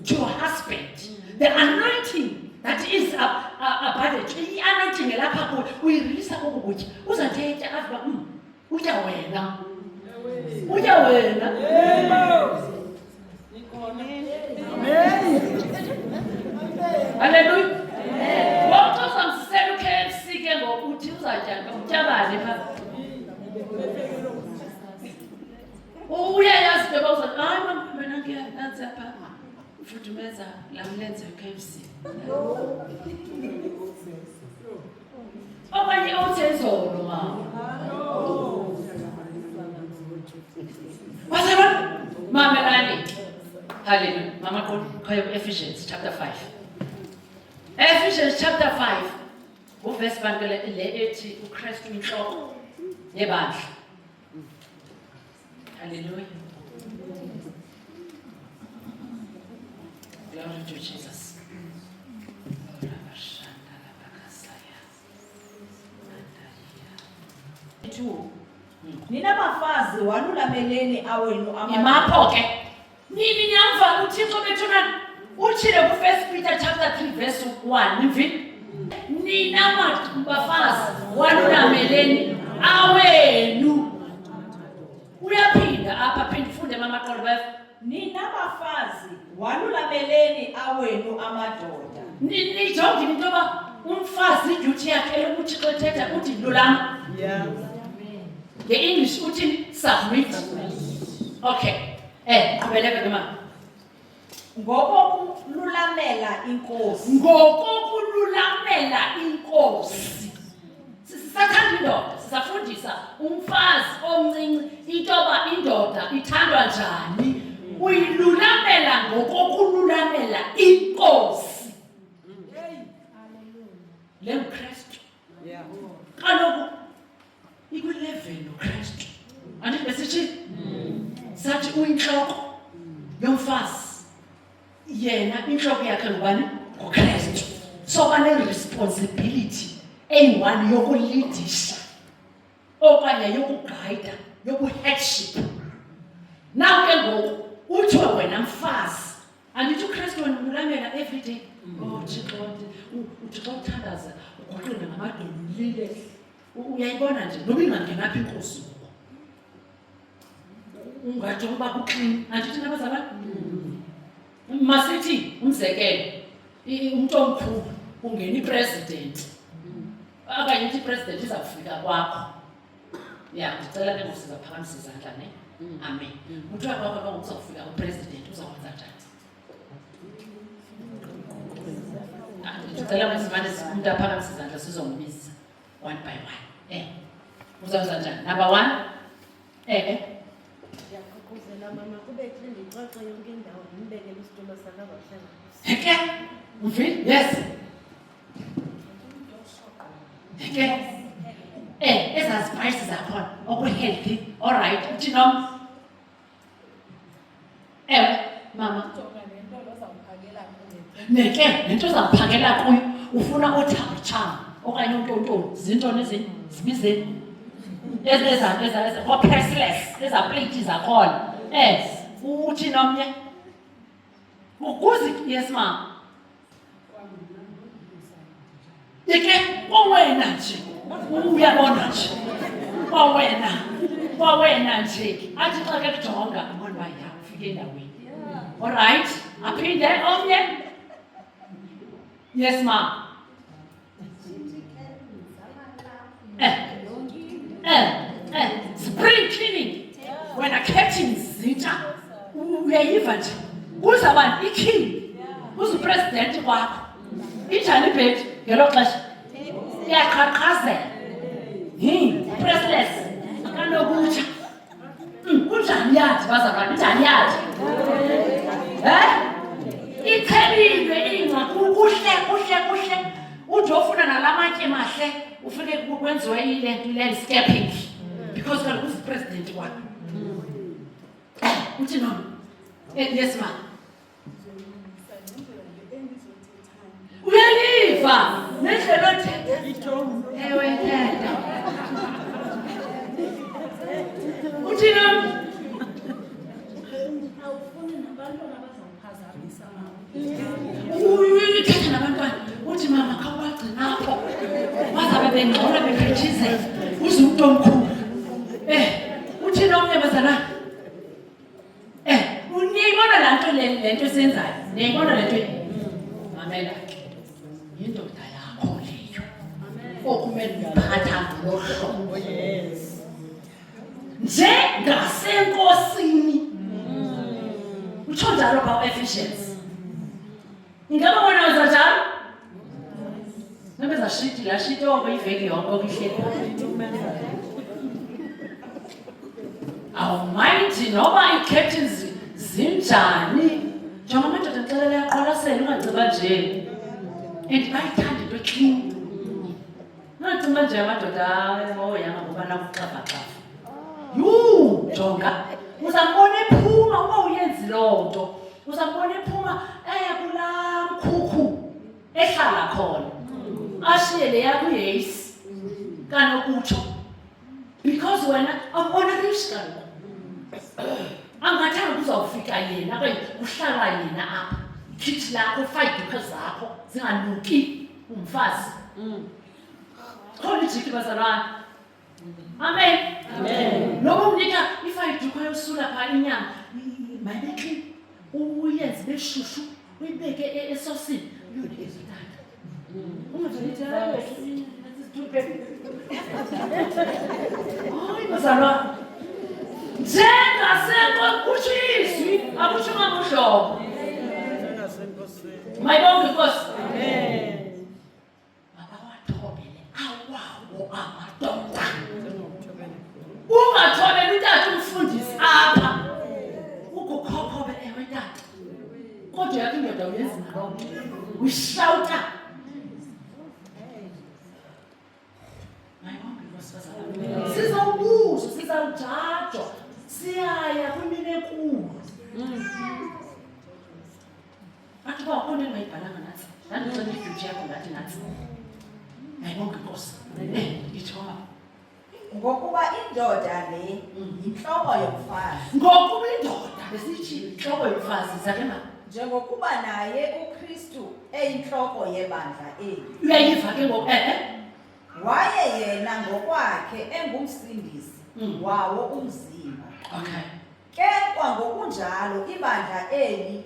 Speaker 2: to your husband. The anointing that is about it. I-anointing elapha kuwe uyireleasa koku kutya. Uzathetha avuka utya wena. Utya wena. Hallelujah. Wonke uzamsisela uKFC ke ngokuthi uzatya utyabane pha. Uyayazi into yoba uzathi hayi mina ngiyananzi apha ufudumeza laa mlenze weKFC. Okanye othe izolo mama. Bazalwane mamelani. Hallelujah. Mama khaya Ephesians chapter 5. Ephesians chapter 5. Uverse 1 le ethi uKristu inhloko yebandla. Hallelujah. Glory to Jesus.
Speaker 3: Nina bafazi walulameleni awenu
Speaker 2: Imapho ke. Nini niyamva uThixo bethuna utshile ku 1 Peter chapter 3 verse 1 imvi. Nina bafazi walulameleni awenu. Uyaphinda apha phinda ufunde mamaqolo bafo.
Speaker 3: Nina bafazi walulameleni awenu amadoda.
Speaker 2: Nijongile into yoba umfazi iduty yakhe ukuthi xa ethetha uthi lulama.
Speaker 3: Yeah.
Speaker 2: The English uthi submit. Okay. Qhubeleka ke mama.
Speaker 3: Ngokokululamela inkosi.
Speaker 2: Ngokokululamela inkosi. Sisathanda indoda, sisafundisa umfazi omncinci into yoba indoda ithandwa njani. Uyilulamela ngokokululamela inkosi. Le uKristu.
Speaker 3: Yeah.
Speaker 2: Kaloku ikwi-level uKristu. Andithi besithi sathi uyinhloko yomfazi. Yena inhloko yakhe ngubani? nguKristu. So bane-responsibility eyi-one yokulidisha okanye yokuguida yobu-headship. Now ke ngoku uthiwe wena mfazi andithi uKristu wena ululamela every day. Thixo uthi xa uthandaza uguqule ngamadolo ulile uyayibona nje noba ingangenaphi inkosi ngoku ungajonga uba kuclean andithi nabazalwane masithi umzekelo umuntu omkhulu ungena ipresident okanye uthi ipresident iza kufika kwakho ya ndicela ke ngosiza phakamisa izandla ne amen kuthiwa kwakho ke ngoku uzawufika kwipresident uzawukwenza njani ndicela mzimane umuntu aphakamisa izandla sizombiza one by one uzawuza njani number 1
Speaker 4: Ndiyaqhuqhuzela mama kube kule ndixoxe yonke indawo ndimbekele isitulo sakhe abahlala kuso.
Speaker 2: Heke mfini yes heke ezaa spices zakhona okwe-healthy alright uthi nom mama neke nento ozawuphakela kuyo ufuna othamtsham okanye untontoni zintoni ezinye zibizeni o-priceless ezaa plate zakhona uthi nomnye ukuze yes mama yeke kwawena nje uyabona nje kwawena nje athi xa ke kujonga abona uba ya ufike endaweni alright aphinde omnye yes mama spring cleaning wena curtains zitsha uyayiva nje kuzawubani iking uzupresidenti kwakho injani ibhedi ngelo xesha iyaqhaqhazela priceless kanokutsha kunjani yathi bazalwane injani yathi iphelile ingca kuhle uthi ofuna nala matye mahle ufike kwenziwe i-landscaping because kaloku uzipresidenti wakho uthi no yes ma uyayiva nendlela othetha ewe tata uthi no
Speaker 4: Awufuni nabantwana bazawuphazamisa mama.
Speaker 2: uyithetha nabantwana uthi mama khawubagcinapho bazabe bengcola bephethizela uze umntu omkhulu uthi nomnye bazalwane niyayibona laa nto le nto esenzayo niyayibona le nto mamela ke yindoda yakho leyo okumele uyiphatha ngolo hlobo njengasenkosini utsho njalo phaa Ephesians ingaba bona wenza njalo nabeza shiti laa shiti oko iveki yonke okuyihleli awumayithi noba ii-captains zinjani njengoba amadoda ndixelela yaqwalasela ungaciba nje and bayithanda into clean ungaciba nje amadoda oyanga ngoba nakuxafaxafa jonga uzambona ephuma uba uyenzi loo nto uzambona ephuma kulaa mkhukhu ehlala khona ashiye le yakho uyeyisi kanokutsho because wena awubonakalishi kaloku angathanga kuzawufika yena okanye kuhlala yena apha ikhithi lakho iiduka zakho zinganuki umfazi khona ijiki bazalwane amen noba umnika ifayiduka yosula phaa inyama mayibekli uyenze beshushu uyibeke esosini uyonikeza utata hayi bazalwane njengasenko kutsho izwi akutsho ngamuhlobo mayibonke inkosi mabawathobele awawo amadoda ungathobeli utata umfundisi apha ukukhokhobe ewe tata kodwa yakho indoda uyenzi naloo nto ushawuta mayibonke inkosi bazalwane sizawubuzwa sizawujajwa siyaya kwimini enkulu athi uba ukhona engayibhalanga nathi ndandicela idyuti yakho ngathi nathi mayibonke inkosi ithoba
Speaker 5: ngokuba indoda le yintloko yomfazi
Speaker 2: ngokuba indoda besithi intloko yomfazi zake ma
Speaker 5: njengokuba naye uKristu eyintloko yebandla eli
Speaker 2: uyayiva ke ngoku
Speaker 5: waye yena ngokwakhe engumsindisi wawo umzimba
Speaker 2: okay
Speaker 5: Ke kwangokunjalo ibandla eli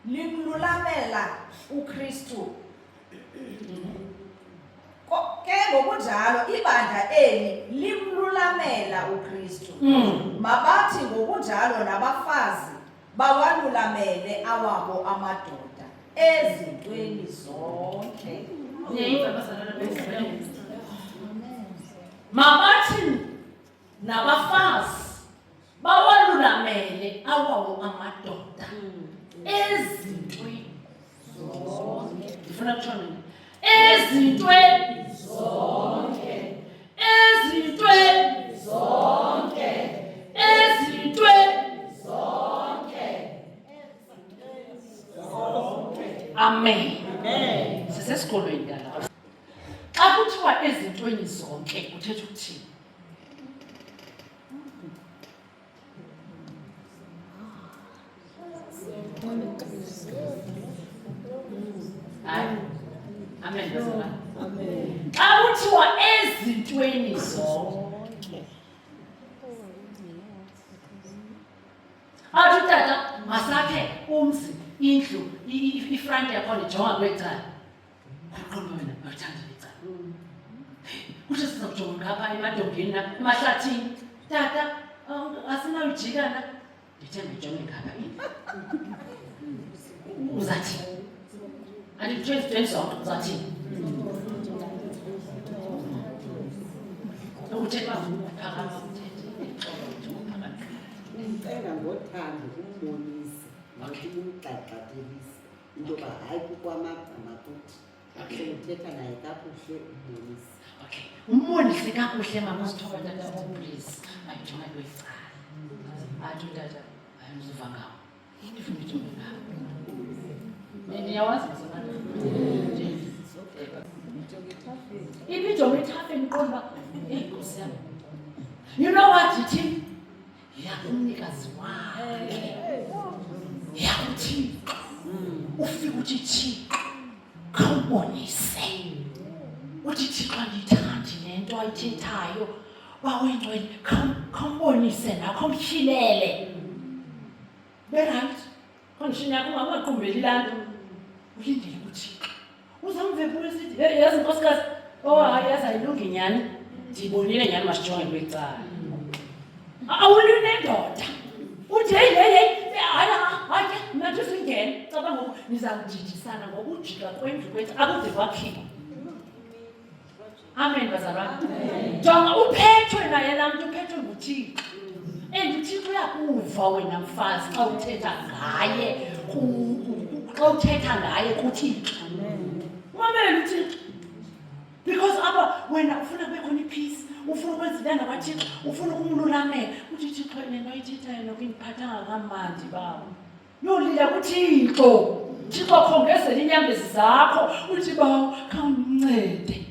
Speaker 5: limlulamela uKristu. Ke ngokunjalo ibandla eli limlulamela uKristu. Mabathi ngokunjalo nabafazi bawalulamele awabo amadoda ezintweni zonke.
Speaker 2: Mabathi nabafazi bawalulamele awawo amadoda ezintweni zonke. Ndifuna kutsho nini? Ezintweni zonke. Ezintweni zonke. Ezintweni zonke. Amen. Amen. Sisesikolweni ngala. Xa kuthiwa ezintweni zonke kuthetha ukuthini? Amen. Amen. Xa kuthiwa ezintweni zonke. Athi tata masakhe umzi indlu ifront yakho ndijonga kwecala. Uqonda wena awuthanda lecala. Kuthi siza kujonga ngapha emadongeni emahlathini. Tata asinawujikana. Ndithe ndijonge ngapha. Uzathi andikuthiwa zonke uzathi. Ukuthethwa phakathi
Speaker 6: Ngicela ngothando umbonise nokuthi umgxagxazelise into yoba hayi kukwamagama kuthi uthetha naye kakuhle umbonise.
Speaker 2: Okay. Umbonise kakuhle mama usithoba tata please. Ayijonga kwecala. Athi tata ayizuva ngawo. Ndifuna ujonge ngawo. Niyawazi mzona? Ibijonge ethafeni qonda Nkosi yami. You know what ithi? Yakumnikazi wakhe. Yakuthi ufika uthi Thixo khawubonise. Uthi Thixo andiyithandi lento ayithethayo. Bawengcwele khawubonise nakho umtyhilele. Berayithi. Konshini yakho ungaqhumbeli lanto. Ulindele kuThixo. Uzamvepula sithi yazi nkosikazi. Hayi yazi ayilungi nyani. Ndibonile nyani masijonge kwecala. Awuli nendoda. Uthi hey hayi nathi singene. Cabanga ngoku nizawujijisana ngokujika kwendlu kwethu akude kwakhipha. Amen bazalwane. Jonga uphethwe naye laa muntu uphethwe nguThixo. And uThixo uyakuva wena mfazi xa uthetha ngaye xa uthetha ngaye kuThixo. Mamela uThixo. Because apha wena ufuna kube khona ipeace, ufuna ukwenza into kwaThixo, ufuna ukumlulamela. Uthi Thixo lento oyithethayo nokuyiphathanga kamandi baba. Yolila kuThixo. Thixo khongezela inyembezi zakho. Uthi bawo khawuncede.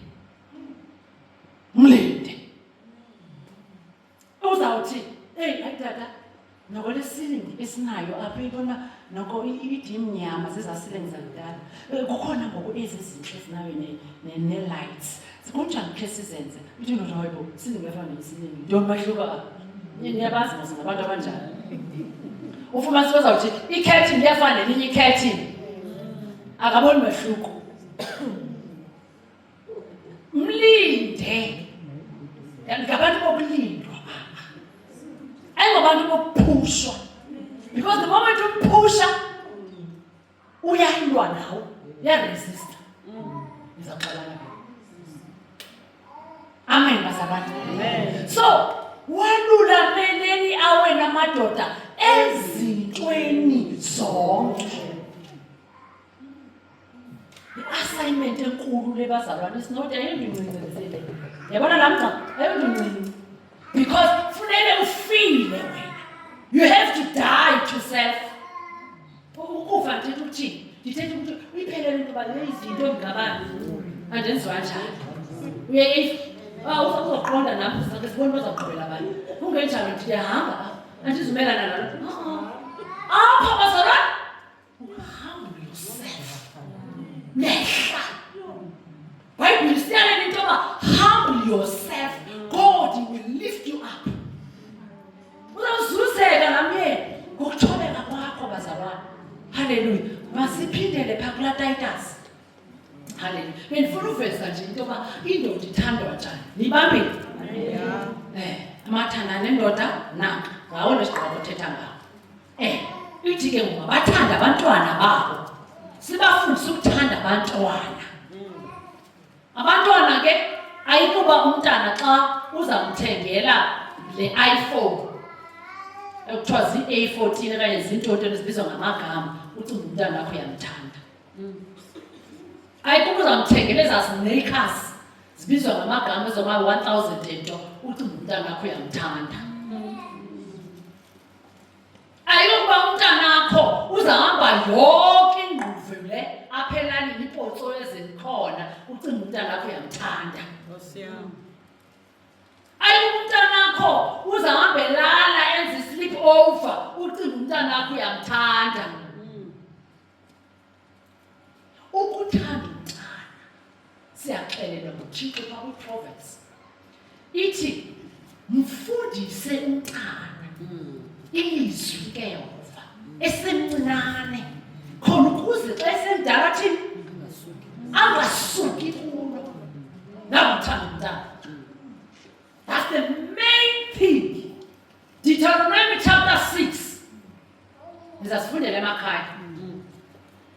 Speaker 2: Mlinde. Uzawuthi hey ayitata noko le ceiling esinayo apha ibona noko idimnyama zezasilingi zakudala kukhona ngoku ezi zinhle esinayo ne-lights kunjani khe sizenze uthi norayibo ceiling efana ne-ceiling don't mahluka niyabazi mos ngabantu abanjani ufumasi bazawuthi i-curtain iyafana nelinye i-curtain akaboni mahluko mlinde ngabantu bokulindwa ayingobantu bokuphushwa because the moment umpusha uyayilwa nawo uyaresista izaqalana amen bazalwane amen. So walulameleni awena madoda ezintweni zonke. I-assignment enkulu le bazalwane sinode ayondincincelisele yabona lamgca ayondincinci because funele ufile wena. You have to die to self. Ukufa ndithetha ukuthini? Ndithetha ukuthi uyiphelele into yoba izinto ngabani andenziwa njani. Uzoqonda nam sakhe sibone bazawuqhubela abantu. Kungenjalo ndiyahamba andizumelana nalo. Apha bazalwane humble yourself. Nehla. Bible siyalena into yoba humble yourself. God will lift you up. Uzawuzuzeka Hallelujah. Masiphindele phaa kulaa Titus. Hallelujah. Bendifuna uveza nje into yoba indoda ithandwa njani. Nibambile? Amathanda nendoda nanga. Ngawo lo sigqoko othetha ngawo. Ithi ke ngoku bathanda abantwana babo. Sibafundise ukuthanda abantwana. Abantwana ke ayikuba umntana xa uzamthengela le iPhone ekuthiwa zi-A14 okanye zintoni ezibizwa ngamagama ucinga umntana wakho uyamthanda. Ayikuba uzamthengela ezaa sneakers zibizwa ngamagama ezoma-1000 ento ucinga umntana wakho uyamthanda. Ayikuba umntana wakho uzahamba yonke ingquve le apha elalini ipotso ezikhona ucinga umntana wakho uyamthanda. Ayikuba umntana wakho uzahamba elala enze sleep over ucinga umntana wakho uyamthanda. Ukuthanda umntana siyaxelelwa nguThixo phaa kwiProverbs. Ithi mfundise umntana ilizwi likaYehova esemncinane khona ukuze xa esemdala thini angasuki kulo. Nakuthanda umntana. That's the main thing. Deuteronomy chapter 6. Nizasifundela emakhaya.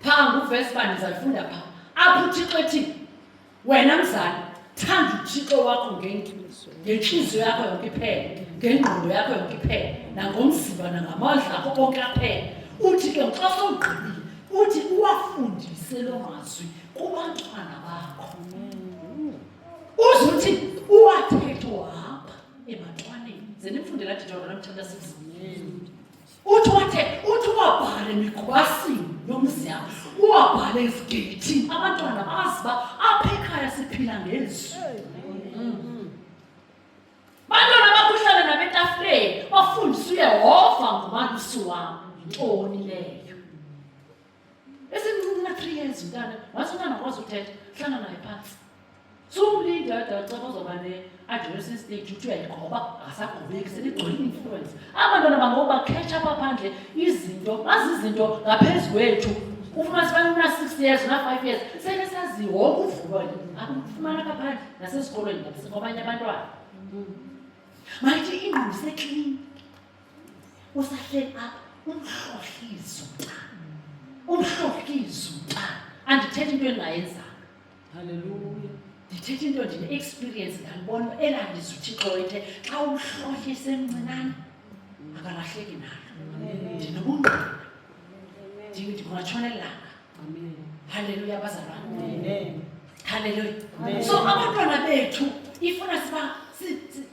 Speaker 2: Phaa nguverse 1 nizafunda phaa. Apho uThixo ethi wena mzali thanda uThixo wakho ngenhliziyo yakho yonke iphela, ngengqondo yakho yonke iphela, nangomzimba nangamandla akho konke aphela. Uthi ke xa sowugqibile uthi uwafundise lo mazwi kubantwana bakho. Uzuthi uwathethe wapha ebantwaneni. Ze nimfundela Deuteronomy chapter 6. Uthi wabhale emikhwasini yomzi yakho, uwabhale ezigeyithini. Abantwana bazi uba apha ekhaya siphila ngezwi. Bantwana bakuhlala nabetafuleni bafundise uYehova ngumalusi wam. Yintoni leyo? Esemncinci na 3 years umntana, wathi umntana akwazi uthetha, hlala naye phansi. Sumlinda xa bazoba ne-adolescent stage uthi uyayigoba, akasagobeki, seligcwele i-influence. Abantwana bangoku bakhetha apha phandle izinto, bazi izinto ngaphezu kwethu. Ufumanise uba una-6 years, una-5 years, sele sazi wonke uvulo. Akufumana apha phandle nasesikolweni ngabanye abantwana. Mayithi ingqondo iseklini. Usahleli apha umhlohlizo umntana. Umhlohlizo umntana. Andithethi into endingayenzanga. Hallelujah. Ndithethe into ndine-experience ndalibona elalizwe uThixo wethe xa umhlohlise emncinane akalahleki nalo. Ndinobungqina. Ndingatshona elanga. Haleluya bazalwane. Haleluya. So abantwana bethu ifuna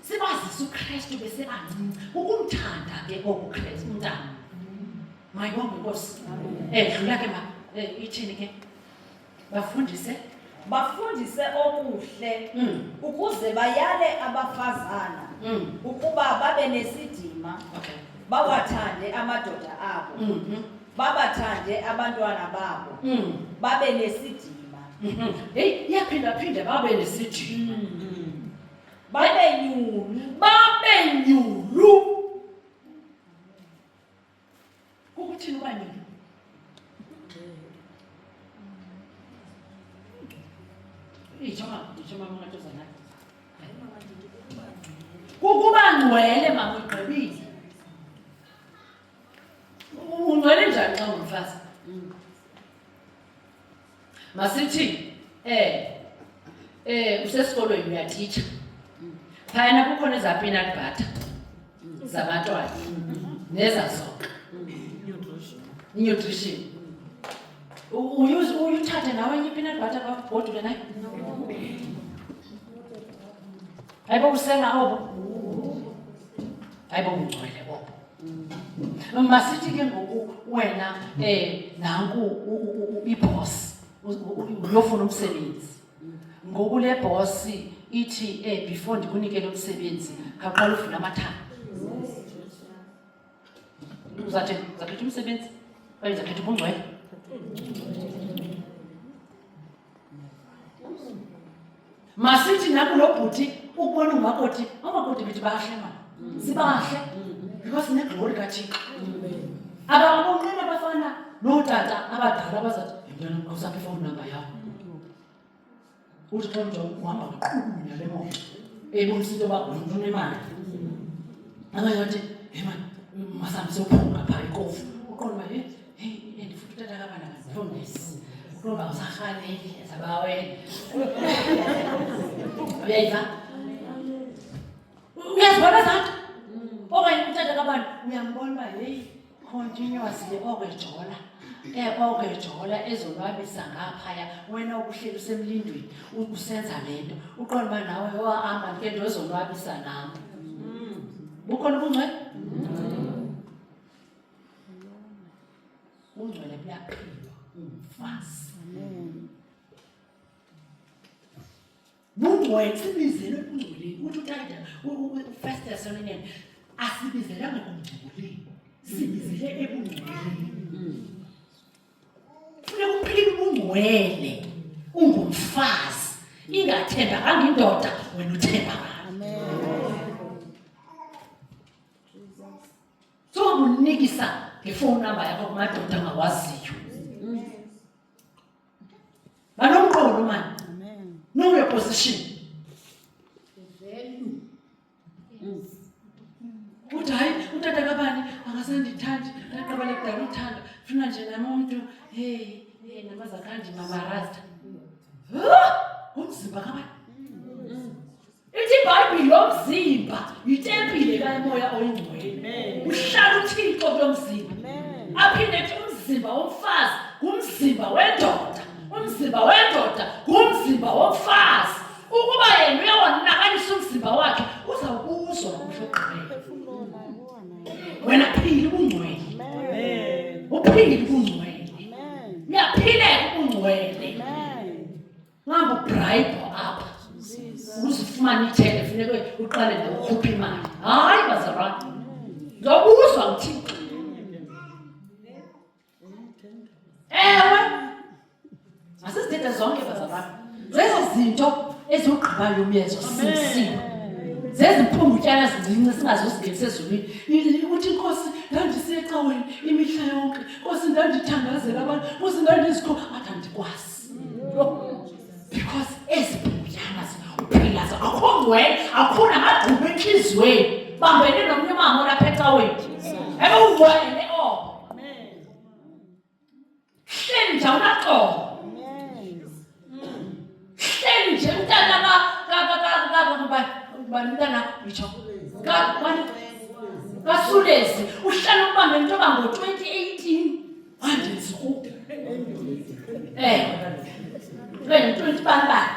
Speaker 2: sibazise uKristu besebancinci. Ukumthanda ke okuKristu umntana. Mayibonge Nkosi. Dlula ke ithini ke?
Speaker 5: Bafundise okuhle ukuze bayale abafazana ukuba babe nesidima, bawathande amadoda abo, babathande abantwana babo, babe nesidima.
Speaker 2: Iyaphinda babe nesidima.
Speaker 5: Babe nyulu.
Speaker 2: Kukuthini uba nyulu? Kukuba ngcwele mama ugqibile. Ungcwele njani xa ungumfazi? Masithi usesikolweni uyatitsha. Phayana kukhona ezaa peanut butter zabantwana nezasoka. Nutrition. Uyuthathe nawe enye peanut butter kagoduke nayo? Hayibo usenga obo? Hayibo ungcwele obo. Masithi ke ngoku wena nanku iboss uyofuna umsebenzi. Ngoku le boss ithi before ndikunikele umsebenzi khaqala uvula amathanga. Uzakhetha umsebenzi? Okanye uzakhetha ubungcwele? Masithi nakulo bhuti ukubona umakoti, amakoti bethu bahle mama. Sibahle because sineglory kaThixo. Ababonqena abafana notata abadala bazathi yintona awusaphi ifowuni number yakho uthi xa mntu uhamba ngaqhubunya le moto ebonisa into yoba ufuna imali abanye bathi hey man masambe sophunga phaa ikofu uqonda uba ndifuna utata kabana ngazifundisi uqonda uba awusarhaleli zabawena uyayiva uyazibona zanto okanye utata kabani uyambona uba heyi continuously okwejola okwejola ezonwabisa ngaphaya wena ukuhleli usemlindweni usenza le nto uqonda uba nawe wahamba ke nto ezonwabisa nam bukhona ubungcwele ungcwele buyaphilwa ungumfazi bungcwele sibizelwe ebungcweleni uthi utata u-1 Thessalonians asibizelanga kumngcweleni sibizele ebungcweleni funeka uphile ubungcwele ungumfazi ingathembakanga indoda wena uthembakanga so unikisa ngefowuni number yakho kumadoda angawaziyo banomqolo mani know your position uthi hayi utata kabani akasandithandi ndaqabela kudala uthanda funa nje nami umntu namazakandi mamarasta umzimba kabani ithi iBhayibhile lomzimba yitempile kamoya oyingcwele uhlala uThixo kulo mzimba aphinde ethi umzimba womfazi ngumzimba wendoda umzimba wendoda ngumzimba womfazi ukuba yena uyawonakalisa umzimba wakhe uzawubuzwa kuhlogqibela wena phila ubungcwele uphile ubungcwele uyaphileka ubungcwele ngamba ubribe apha uzifumana ithele funeka uqale ngokukhupha imali hayi bazalwane ngizobuzwa ngithixo ewe asizithethe zonke bazalwane zezo zinto ezigqibayo umyezo sisiwe zeziphungutyana ezincinci singazozingenisa ezulwini uthi Nkosi ndandisecaweni imihla yonke Nkosi ndandithandazela abantu Nkosi ndandizikho athi andikwazi because eziphungutyana uphila akho ngcwele akho namagqubu entliziyweni bambene nomnye umama olapha ecaweni ungcwele hleli nje awunaxolo hleli nje utata umntana itsho kaSulezi uhlala ukubambe into yoba ngo-2018 wandenza ukuba 2020 banibani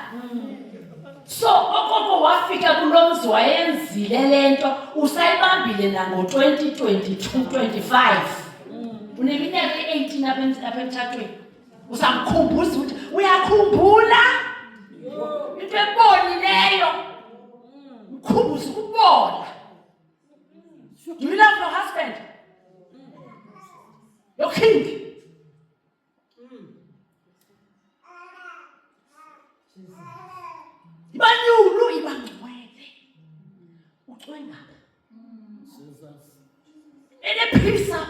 Speaker 2: so okoko wafika kulo mzi wayenzile le nto usayibambile nango-2022-25 uneminyaka e-18 apha emtshatweni uzamkhumbuza ukuthi uyakhumbula into ebonileyo mkhumbuza ukubona. Do you love your husband? Your king? Ibanyulu ibangcwele ucwenga ene peace up,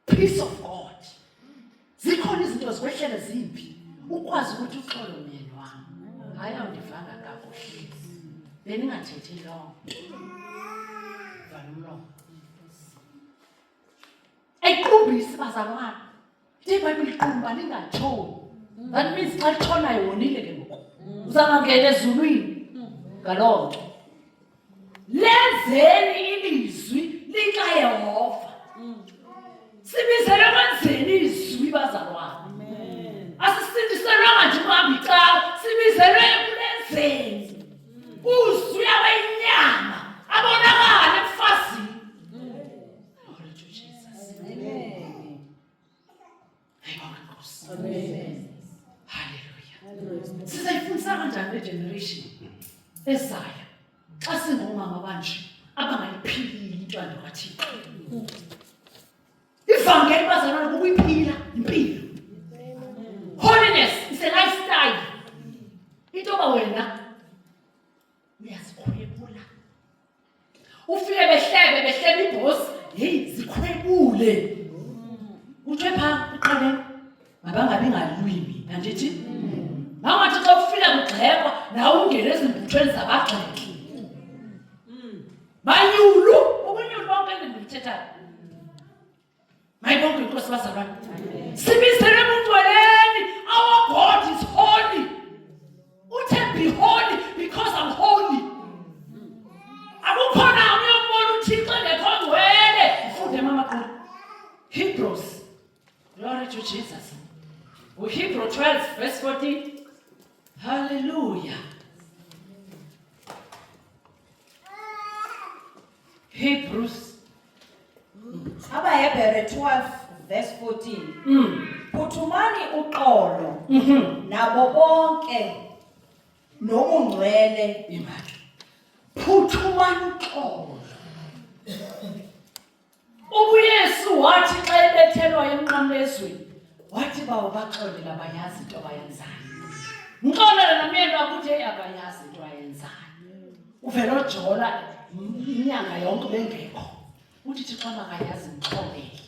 Speaker 2: peace of God. Zikhona izinto zikwehlela zimbi ukwazi ukuthi uxolo myeni wami hayi awundivanga kakuhle beningathethi lonke vanumlo equmbisi bazalwane iBhayibhile iqumba lingatshoni. That means xa litshona yonile ke ngoku uzangangena ezulwini ngaloo nto lenzeni ilizwi likaYehova sibizele kwenzeni izwi bazalwane asisindiselwanga nje ukuhamba icawa sibizelwe kulenzeni uzwi awenyama abonakala ebufazini. Glory to Jesus. Amen. Amen. Hallelujah. Sizayifundisa kanjani le generation ezayo xa singomama banje abangayiphilile intwana kaThixo. Ivangeli bazalwane kukuyiphila impilo. Holiness is a lifestyle. Into ba wena uyazikhwebula. Ufike behlebe ibhosi, hey zikhwebule. Uthwe pha ekuqaleni mabangabi ngalwimi andithi mangathi xa ufika kugxekwa nawe ungene ezimbuthweni zabagxeki banyulu ubunyulu bonke endibuthethayo mayibonke inkosi bazalwane sibisele emungcweleni our God is holy uthe be holy because I'm holy akukhona uyombona uthixo engekho ngcwele ufunde mama qolo Hebrews glory to Jesus Hebrew 12 verse 14 hallelujah Hebrews
Speaker 5: Abahebhere 12 verse 14. Phuthumani uqolo nabo bonke nobungcwele
Speaker 2: imali phuthumani uxolo ubuyesu wathi xa ebethelwa emnqamlezweni wathi bawo baxolela abayazi into abayenzayo mxolela nomyeni wakuthi abayazi into ayenzayo uvela ojola inyanga yonke bengekho uthi Thixo makayazi ngixolele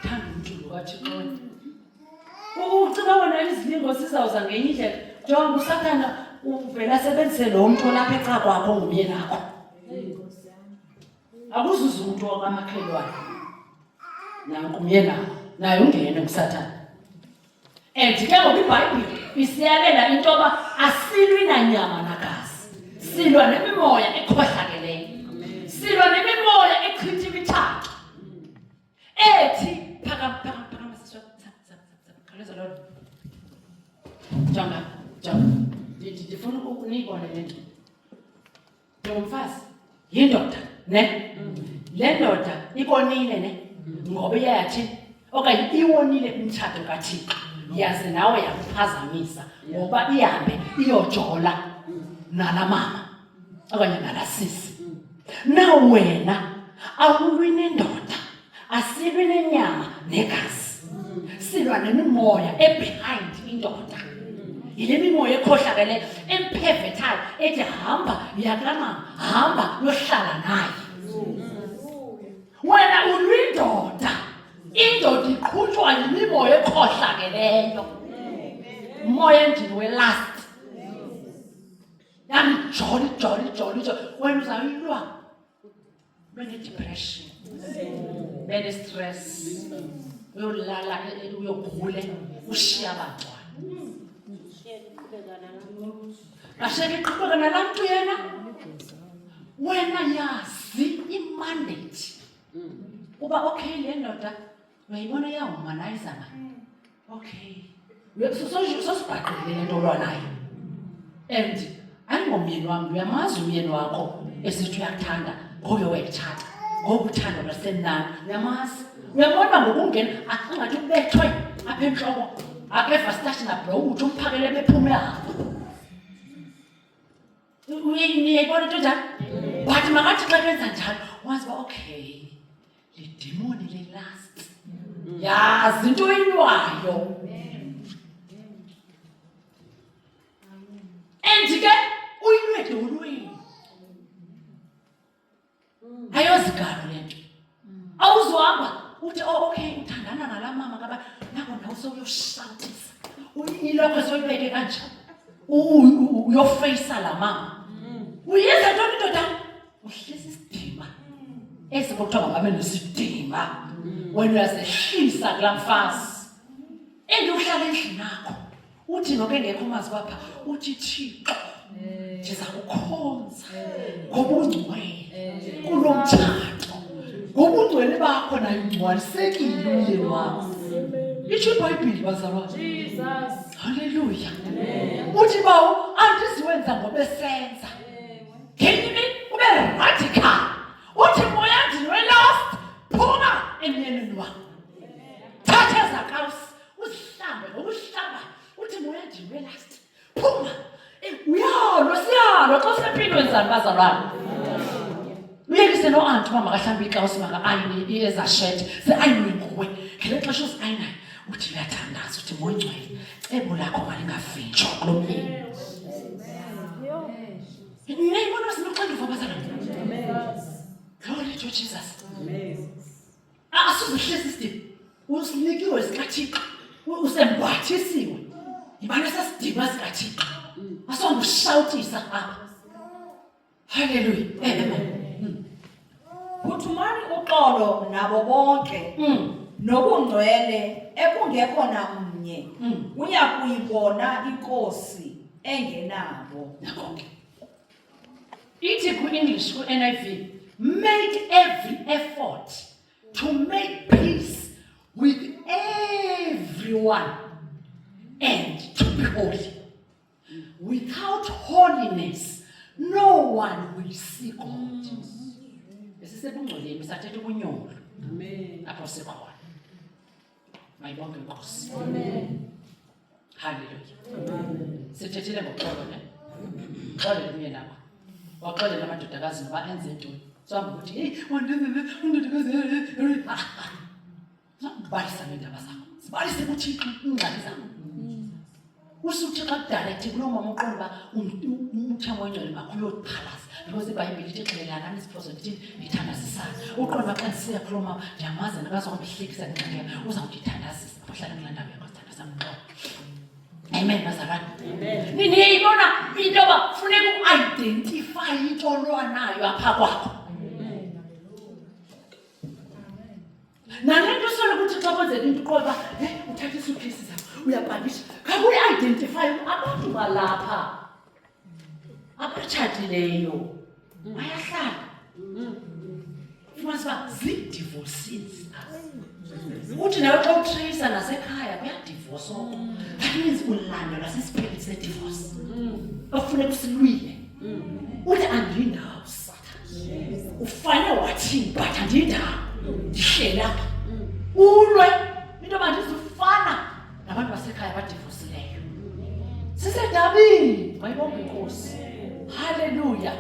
Speaker 2: thanda umculo kaThixo ucima wena izilingo sizawuza ngenye indlela njengoba usathana uvela asebenzise lo mntu olapha eca kwakho ngumyeni akho akuzuza umuntu wakamakhelwane nanku umyeni akho naye ungene ngusathana and ke ngoba iBhayibhile isiyalela into yoba asilwi nanyama nagazi silwa nemimoya ekhohlakeleyo silwa nemimoya echitha imithaqo ethi phakama siswa lolo jonga ndifuna ukunibone le nto nomfazi yindoda ne le ndoda ikonile ne ngoba iyayathi okanye iwonile umtshato kaThixo yaze nawe yakuphazamisa ngoba ihambe iyojola nala mama okanye nala sisi na wena awulwi nendoda asilwi nenyama negazi silwa nemimoya ebehind indoda yile mimoya ekhohlakeleyo emphevethayo ethi hamba yakamama hamba yohlala naye wena ulwindoda indoda iqhutshwa yimimoya ekhohlakeleyo umoya endini welast yani joli wena uzayilwa bene-depression bene-stress uyolala uyogule ushiya abantwana asheke iqhubeka nalaa mntu yena wena yazi imandate uba okay le ndoda uyayibona iyahumaniza mani okay sosibhaqile le nto olwa nayo and ayingomyeni wam uyamazi umyeni wakho esithi uyakuthanda ngoyo wayithatha ngoba uthando lwasemnandi uyamazi uyabona ngokungena angathi ubethwe apha entloko akeva stashi nabro uthi umphakele bephume apha uyayibona into njani but makathi xa benza njalo wazi uba okay le demoni le last yazi into oyilwayo and ke uyilwede ulwini ayozigalo le nto awuzohamba uthi oh okay uthandana nalaa mama kaba nako nawe sowuyoshawutisa ilokho soyibeke kanjani uyofeyisa laa mama uyenza ntoni indoda uhlisa isidima esi kokuthiwa mababe nesidima wena uyasehlisa kulaa mfazi endiuhlala endlini akho uthi noke ngekho umazi kwapha uthi Thixo ndiza kukhonza ngobungcwele kulo mtshato ngobungcwele bakho nayo ungcwalisekile umyeni wakho itsho iBhayibhile bazalwane haleluya uthi bawo andiziwenza ngobesenza ngenye imini ube radical uthi moya ndinwe-last phuma emyeneni wakho thatha ezakawusi uzihlambe ngokuhlamba uthi moya ndinwe-last phuma siyalo xa usephinde wenzani bazalwane uyekise no-anti uba makahlambe ikawusi maka-ayine ezashethe se-ayinwe nguwe ngele xesha uzi-ayinayo uthi uyathandaza uthi mongcwele cebo lakho malingavinjwa kulo myeni niyayibona sinoxanduva bazalwane glory to Jesus asuzihlisa isidima usinikiwe sikaThixo usembathisiwe yibani sesidima sikaThixo asongushawutisa apha. Hallelujah. Amen.
Speaker 5: Phuthumani uxolo nabo bonke nobungcwele ekungekho namnye uyakuyibona inkosi engenabo.
Speaker 2: Ithi ku-English ku-NIV, make every effort to make peace with everyone and to be holy. Without holiness, no one will see God. Esisebungcweleni sathetha ukunyolo.
Speaker 6: Amen.
Speaker 2: Apho sikhona. Mayibonke inkosi.
Speaker 6: Amen.
Speaker 2: Hallelujah. Sithethile ngoxolo ne. Xolo umyeni wakho. Waxolela amadodakazi noba enze ntoni. Sohamba ukuthi hey undodakazi balisa ngendaba zakho. Sibalise kuThixo ingxaki zakho. Usuthi xa kudirecte kulo mama uqonda uba umthamo wengcwele makuyophalaza because iBhayibhile ithi xelelana isiphoso ndithi ndithandazisana. Uqonda uba xa ndisiya kulo mama ndiyamazi nakazondihlekisa ngengxaki uzawundithandazisa. Uhlala kulaa ndawo yakho sithandaza ngoxolo. Amen, bazalwane. Amen. Niyibona into yoba funeka u-identify into olwanayo apha kwakho. Nale nto usole ukuthi xa kwenzeka into uqoba uthatha isuitcase zakho uyapakisha khabe uyi-identify abantu balapha abatshatileyo bayahlala fumanisa uba zii-divorces. Uthi nawe xa utreyisa nasekhaya kuyadivorce oko that means ulandelwa sisipheli sedivorce ofuneka usilwile. Uthi andiyindawo Sathane ufane wathini but andiyindawo ndihleli apha ulwe into yoba ndizifana nabantu basekhaya abadivosileyo. Sisedabini mayibonke inkosi. Hallelujah.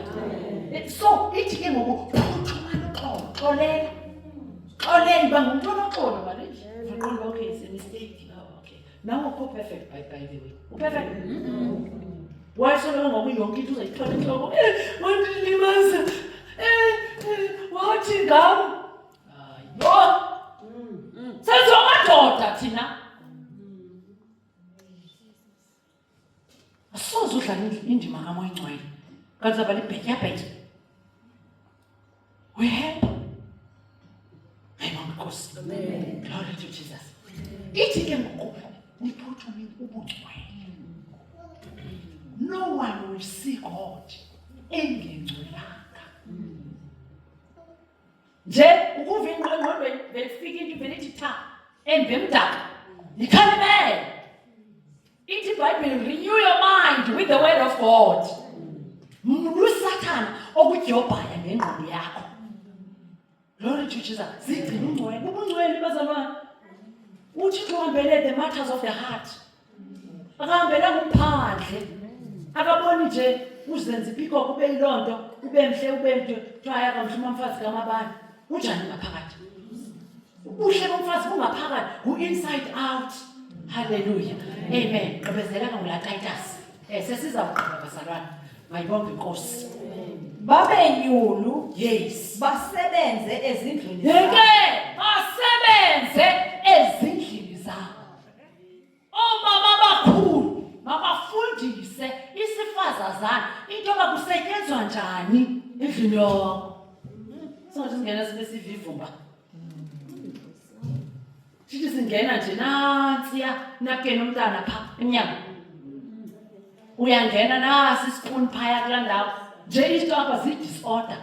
Speaker 2: So ithi ke ngoku phuthumani uxolo. Xolela. Xolela uba ngumntu onoxolo bale nje. Uqonda okay it's a mistake. Oh, okay. Now uko perfect by the way. Uperfect. Wayesoloko ngoku yonke into uzayithola entloko. Wandilimaza. Wathi ngam. Hayi. Sezongadoda thina. Asoze udlala indima kamoya ingcwele. Kanti zaba libhetyabhetya. We help. Ayibonke inkosi. Glory to Jesus. Ithi ke ngoku niphuthumile ubungcwele. No one will see God engengcwelanga. Nje ukuva ingqondo befika into belithi tha endibemdaka nikhalimele. Ithi iBhayibhile renew your mind with the word of God. Usathana okudyobhaya ngengqondo yakho. Glory to Jesus. Zigcina ungcwele. Ubungcwele bazalwane. UThixo uhambele the matters of the heart. Akahambelanga umphandle. Akaboni nje uzenza ipiko kube yilonto ube mhle ube nto twaya kamhluma mfazi kamabani. Unjani ngaphakathi? Ubuhle bomfazi bungaphakathi u-inside out. Hallelujah. Amen. Gqibezela ngula Titus. Sesizawugqiba bazalwane. Mayibonke inkosi.
Speaker 5: Babenyulu,
Speaker 2: Yes.
Speaker 5: basebenze ezindlini
Speaker 2: Yeke basebenze ezindlini zabo. Omama abakhulu mabafundise isifazazana into yoba kusetyenzwa njani endlini yakho. Singathi singena sibe sivivumba. Sithi singena nje nantsiya nakena umntana pha emnyango. Uyangena nasi ispoon phaya kulaa ndawo. Nje into apha zi-disorder.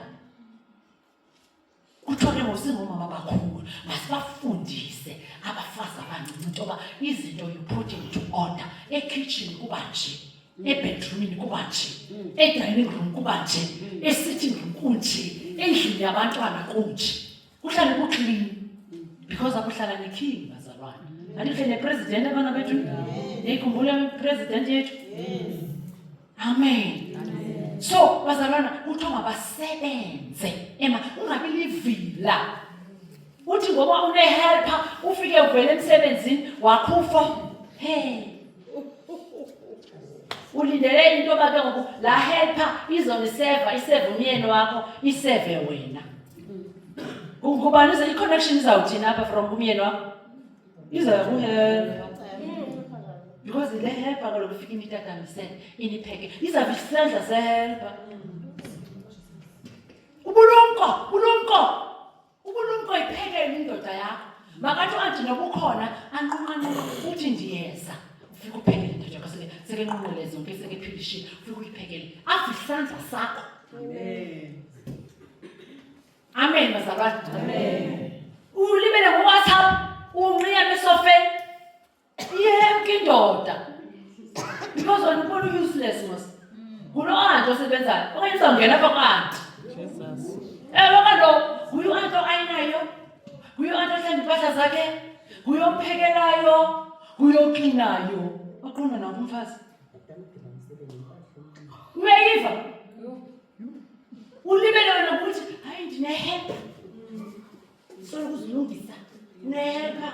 Speaker 2: Kuthiwa ke ngosingomama abakhulu masibafundise abafazi abancinci into yoba izinto you put into order. Ekitchen kuba nje, ebedroomini kuba nje, edining room kuba nje, esitting room kunje, endlini yabantwana kunje. Kuhlale kuclean because akuhlala neking bazalwane. Andikhe nepresident abana bethu. Niyikhumbula ipresident yethu? Amen. So bazalwana kuthiwa mabasebenze ungabi livila. Uthi ngoba une-helper ufike uvele emsebenzini wakhufa. Hey. Ulindele into yoba ke ngoku laa helper izoniseva iseve umyeni wakho iseve wena. Ngubani i-connection izawuthini apha from umyeni wakho? Iza kuhelpa. ihelpa kaloku ifika initadamisele inipheke izawuve isandla sehelpa. Ubulumko iphekele indoda yakho. Makathi anti nobukhona anqunqane uthi ndiyeza. Ufika uphekele indoda yakho seke nqunqele zonke seke philishile. Ufika uyiphekele. Afi isandla sakho.
Speaker 6: Amen.
Speaker 2: Amen bazalwane. Amen. Ulibele ngoWhatsApp, unqiya besofeni. Yemke indoda. Because wena ubona useless mos. Kulo anti osebenzayo. Okanye uzawungena apha kwanti. Jesus. Kaloku nguye anti ayinayo. Nguye anti ohlamba impahla zakhe. Nguye omphekelayo. Nguye oklinayo. Aqonda nawo umfazi. Uyayiva? Ulibele wena ukuthi hayi ndinehelpa. Solo kuzilungisa. Unehelpa.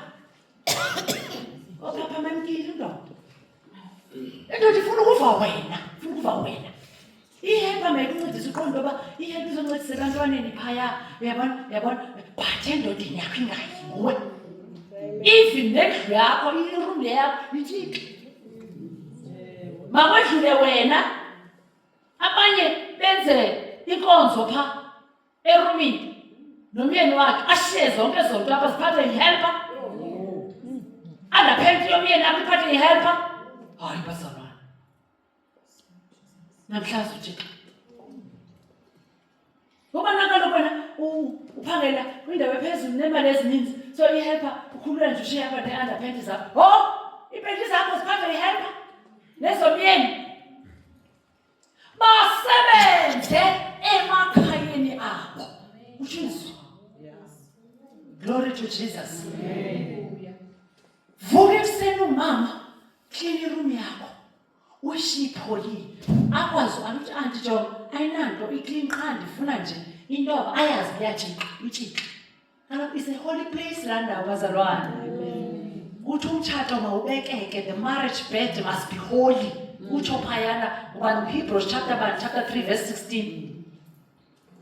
Speaker 2: Opapa mamkile indoda. Indoda ifuna ukuva wena. Ihelpa mayikuncedise uqonda uba ihelpa izoncedisa ebantwaneni phaya. Uyabona? But endodeni yakho ingayi nguwe. Even nendlu yakho, iroom yakho, ithixo. Makwedlule wena. Abanye benze inkonzo pha erumini. Nomyeni wakhe ashiye zonke zonto apha ziphathe ihelpa. Andaphenti yomyeni apha iphathe ihelpa. Hayi bazalwane. Namhlanje uthixo. Ngoba kaloku wena uphangela kwindawo ephezulu nemali ezininzi. So ihelpa ukhulula nje ushiya apha ne-underpant zakho. Iipenti zakho ziphathe ihelpa. Nezomyeni. Basebenze emakhayeni abo. Ujesu. Glory to Jesus. Vuka ekuseni umama, clean iroom yakho. Uyishipholile. Akwazi ukuthi anti John ayinanto iclean qha ndifuna nje into ayazi uyatshika, itshika. Kaloku is a holy place la ndawo bazalwane. Uthi umtshato mawubekeke, the marriage bed must be holy. Utsho phayana ngoba Hebrews chapter 3 verse 16.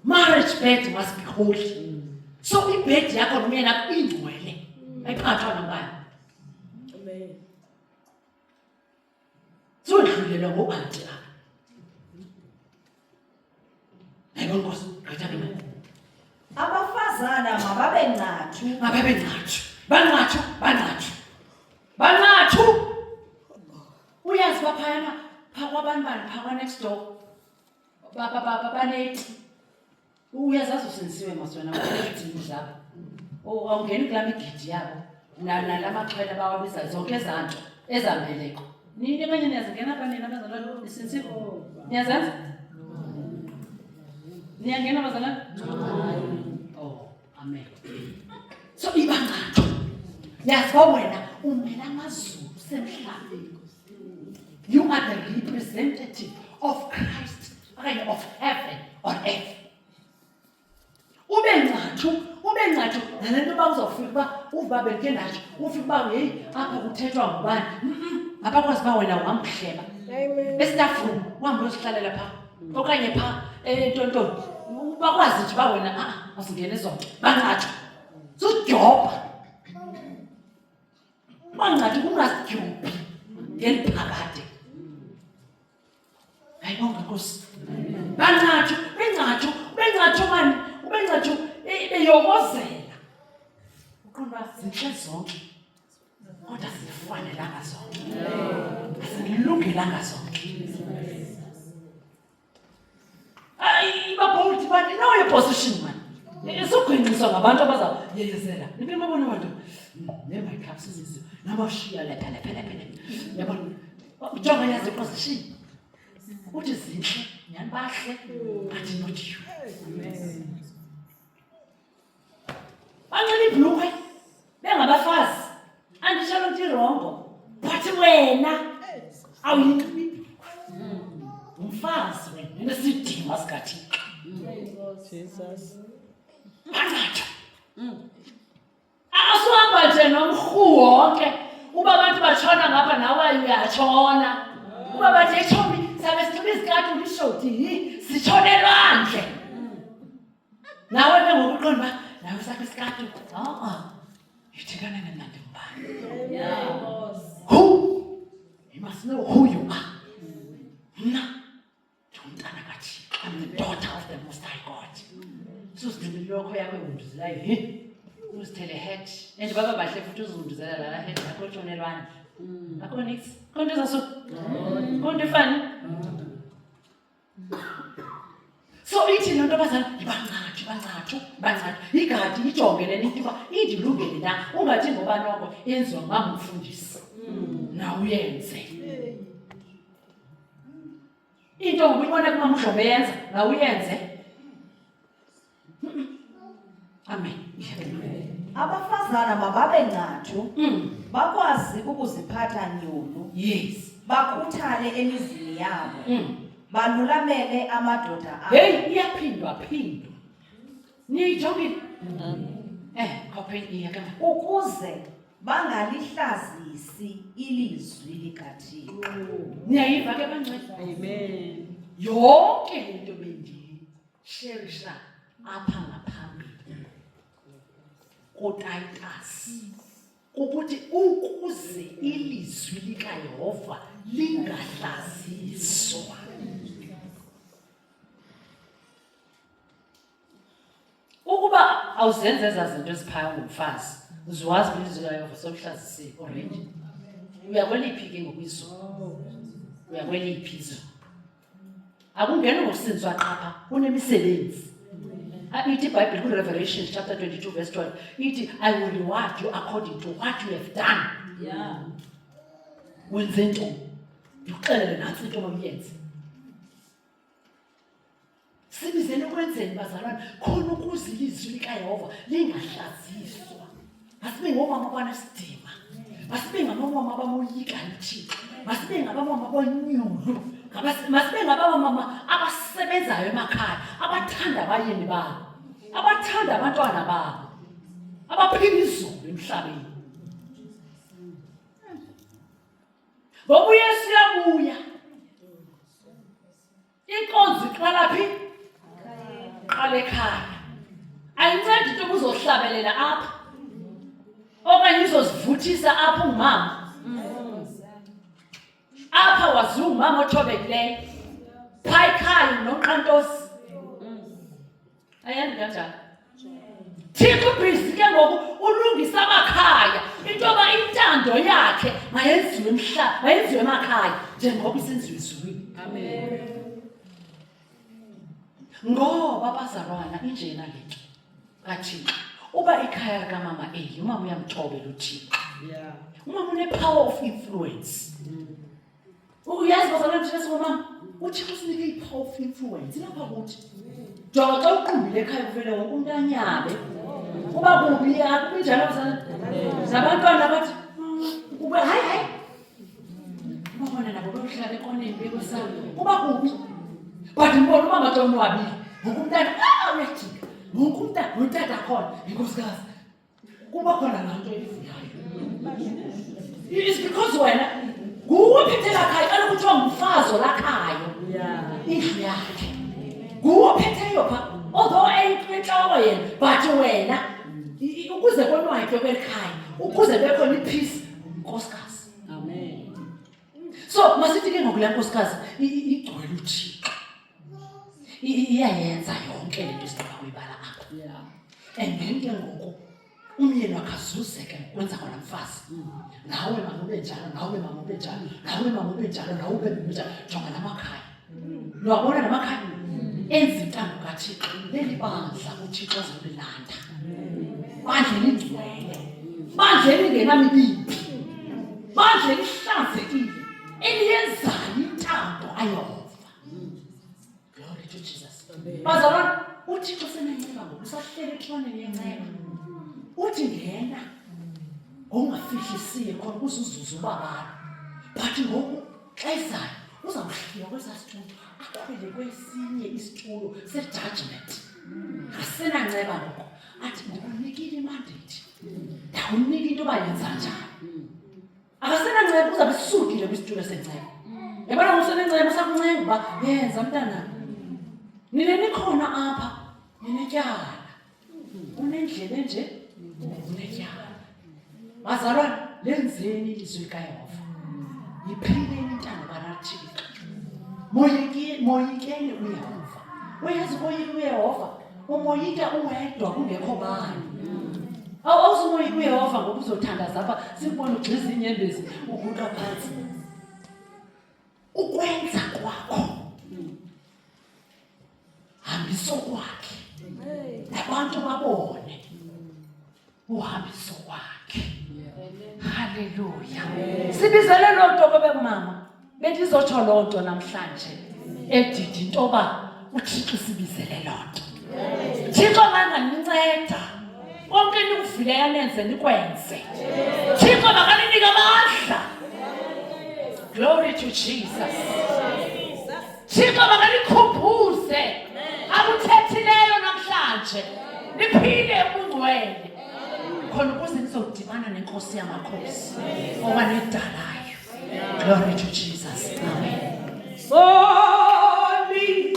Speaker 2: Marriage bed must be holy. So ibed yakho nomyeni akho ingcwele. Ayiphathwa nangani.
Speaker 4: Amen.
Speaker 2: So udlulela ngo-anti apha. Hayibo Nkosi, gqitha ke manje.
Speaker 5: Abafazana mababe nqathu.
Speaker 2: Mababe nqathu. Banqathu. Uyazi baphayana phaa kwabantu phaa kwa-next door. Banethi. Uyazazi usenziwe maswena ezidini zabo. Awungeni kulaa migidi yabo. Nalamaxhwele bawabizayo zonke ezanto ezambeleko. Nini kanye niyazingena apha nina bazalwane nisensiwe? Niyazazi? Niyangena bazalwane? Oh, amen. So ibanqathu. Yazi uba wena umela amazulu semhlabeni. You are the representative of Christ, of heaven on earth. Ube ngqathu nale nto uzawufika uba uva belike ndatsho ufika uba heyi apha kuthethwa ngubani. Abakwazi uba wena wamhleba esitafuni uhambe uyozihlalela phaa okanye phaa entontoni. Bakwazi nje uba wena azingene zonke banqathu zudyoba. Banqathu kungazidyobhi ngeli phakade. Ayibonga Nkosi. Banqathu mani ubengqathu beyokozela. Uqonda uba zintle zonke kodwa zifanelanga zonke. Azilungelanga zonke. Babolti bani nawo ye-position mani. Isogwinyiswa ngabantu abazawuyeyezela. Nibe babona abantu nemayikhaps iziziwe nabashiya lepha. Yabona ujonga yazi i-position. Uthi zinhle, nyani bahle, but not you. Bancela ibhulukhwe bengabafazi. Anditshalo nto irongo. But wena awuyinxibi ibhulukhwe. Umfazi wena unesidima sikaThixo.
Speaker 4: Jesus.
Speaker 2: Banqathu. Asuhamba nje nomrhu wonke. Uba abantu batshona ngapha nawe uyatshona. Uba bathi etshomi sabe sinxiba izikati ulishoti sitshonelwandle. Nawe ke ngokuqonda uba nawe sakho isikati yithikane nena ndimbani.
Speaker 4: Yeah.
Speaker 2: Who? You must know who uzulayo uzithele hat and baba bahle futhi uzungizela la hat akho tshonelwana akho nix konke zaso konke fani so ithi lento bazana ibancathu igadi ijongele into ba indilungele na ungathi ngoba noko yenziwa ngama umfundisi na uyenze into ngibona kuma mhlobo yenza na uyenze amen
Speaker 5: Abafazana mababe nqathu bakwazi ukuziphatha nyulu.
Speaker 2: yes
Speaker 5: Bakhuthale emizini yabo. Balulamele amadoda abo.
Speaker 2: hey iyaphindwa niyijongile awuphinde iyakama
Speaker 5: Ukuze bangalihlazisi ilizwi likaThixo.
Speaker 2: niyayiva ke bancane
Speaker 6: Amen.
Speaker 2: yonke lento bendiyisherisha apha ngaphambili koTitus ukuthi ukuze ilizwi likaYehova lingahlaziswa ukuba awuzenze ezazinto eziphaya ngumfazi uziwazi ilizwi likaYehova somhlazisile already uyakweliphi ke ngokwizulu uyakweliphi izulu akungena ngokusinzwa qapha kunemisebenzi ithi iBhayibhile kuRevelation chapter 22 verse 12 ithi I will reward you according to what you have done wenze nto ndikuxelele nantsi into oyenze sibizeni ukwenzeni bazalwane khona ukuze ilizwi likaYehova lingahlaziswa masibe ngomama abanesidima masibe ngabamama abamoyika uThixo masibe ngabamama abanyulu masibe ngabamama abasebenzayo emakhaya abathanda abayeni babo abathanda abantwana babo abaphila izulu emhlabeni ngoba uYesu uyabuya inkonzo iqala phi qala ekhaya ayincedi into ubuzohlabelela apha okanye uzozivuthisa apha umama apha waziwa umama othobekileyo phaa ekhaya noqantosi ayendi kanjani Thixo ubhizi ke ngoku ulungisa amakhaya into yoba intando yakhe mayenziwe emakhaya njengoba isenziwe ezulwini amen ngoba bazalwana injena lento kaThixo uba ikhaya likamama Eli umama uyamthobela uThixo umama une-power of influence uyazi bazalwane thina singomama uThixo usinike i-power of influence ilapha kuthi jonga xa uqubile ekhaya kuvele wonke umuntu anyabe kuba kubi akubi njalo nabantwana bathi hayi ubona nabo behlala ekoneni bekwesabo kuba kubi but ngibona umama xa unwabile wonke umntana uyajika wonke umntana notata khona inkosikazi kuba khona laa nto evuyayo it's because wena nguwe phethe lakhaya kaloku kuthiwa ngumfazi olakhayo indlu yakhe nguwe phetheyo pha although entloko yena but wena ukuze konwatywe kwelikhaya ukuze bekhona ipeace nkosikazi amen so masithi ke ngoku laa nkosikazi igcwele uThixo iyayenza yonke le nto sidinga kuyibala apha and then ke ngoku umyeni wakhe azuzeke ngokwenza kona mfazi nawe mama ube njalo nawe mama ube njalo nawe mama ube njalo nawe ube njalo jonga namakhaya lwabona namakhaya enza intando kaThixo leli bandla uThixo azolilanda bandla elingcwele bandla elingenamibimbi bandla elihlanzekile eliyenzayo intando aYehova glory to Jesus bazalwane uThixo senanceba ngoku usahlele ehloneni yenceba uthi ngena ongafihlisiyo khona kuzuzuza ubabalo but ngoku xa ezayo uzawuhlika kwesaa situlo akhwele kwesinye isitulo se-judgment asenanceba ngoku athi ndikunikile imandate ndakunika into yoba yenza njani akasenanceba uzawube sisukile kwisitulo senceba yabona ngosenenceba usakunceba uba yenza mntana nine nikhona apha ninetyala unendlela enje unetyala bazalwane lenzeni ilizwi likaYehova yiphileni intando kaThixo moyikeni uYehova uyazi koyika uYehova umoyika uwedwa kungekho bani. Awuzumoyika uYehova ngoba uzothandaza apha sikubona ugxiza inyembezi uguqa phansi. Ukwenza kwakho hambiso kwakhe abantu babone uhambiso kwakhe. Haleluya. Sibizele loo nto kobe mama bendizotsho loo nto namhlanje edidi intoba uThixo sibizele loo nto. Thixo anganinceda konke nikuvileyo nenze nikwenze. Thixo makaninika amandla. Glory to Jesus. Thixo makanikhumbuze akuthethileyo namhlanje niphile ubungcwele khona ukuze nizodibana nenkosi yamakhosi owanedalayo. Glory to Jesus. Amen. Soli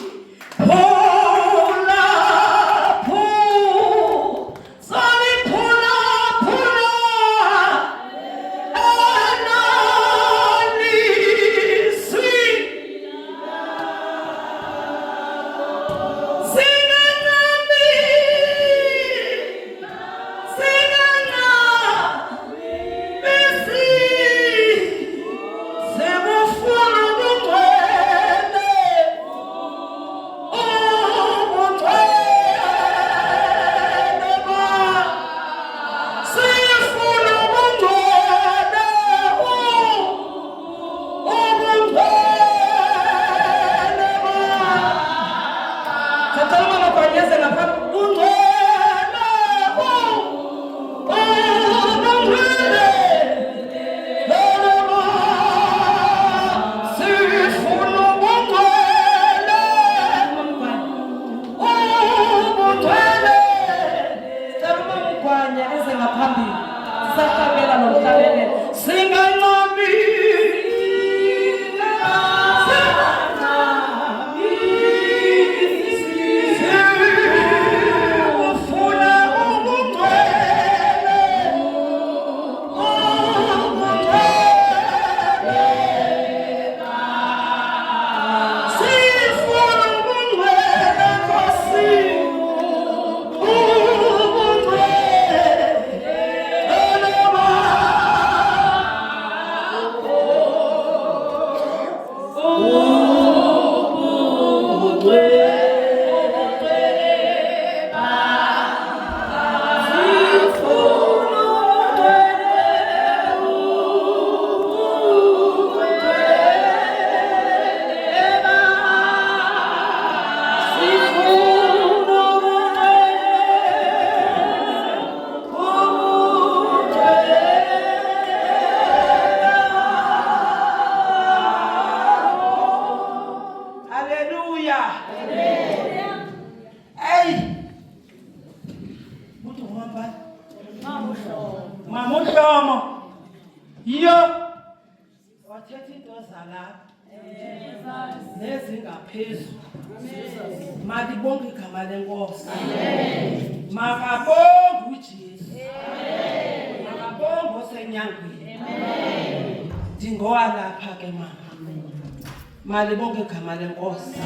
Speaker 1: malibonke igama lenkosi.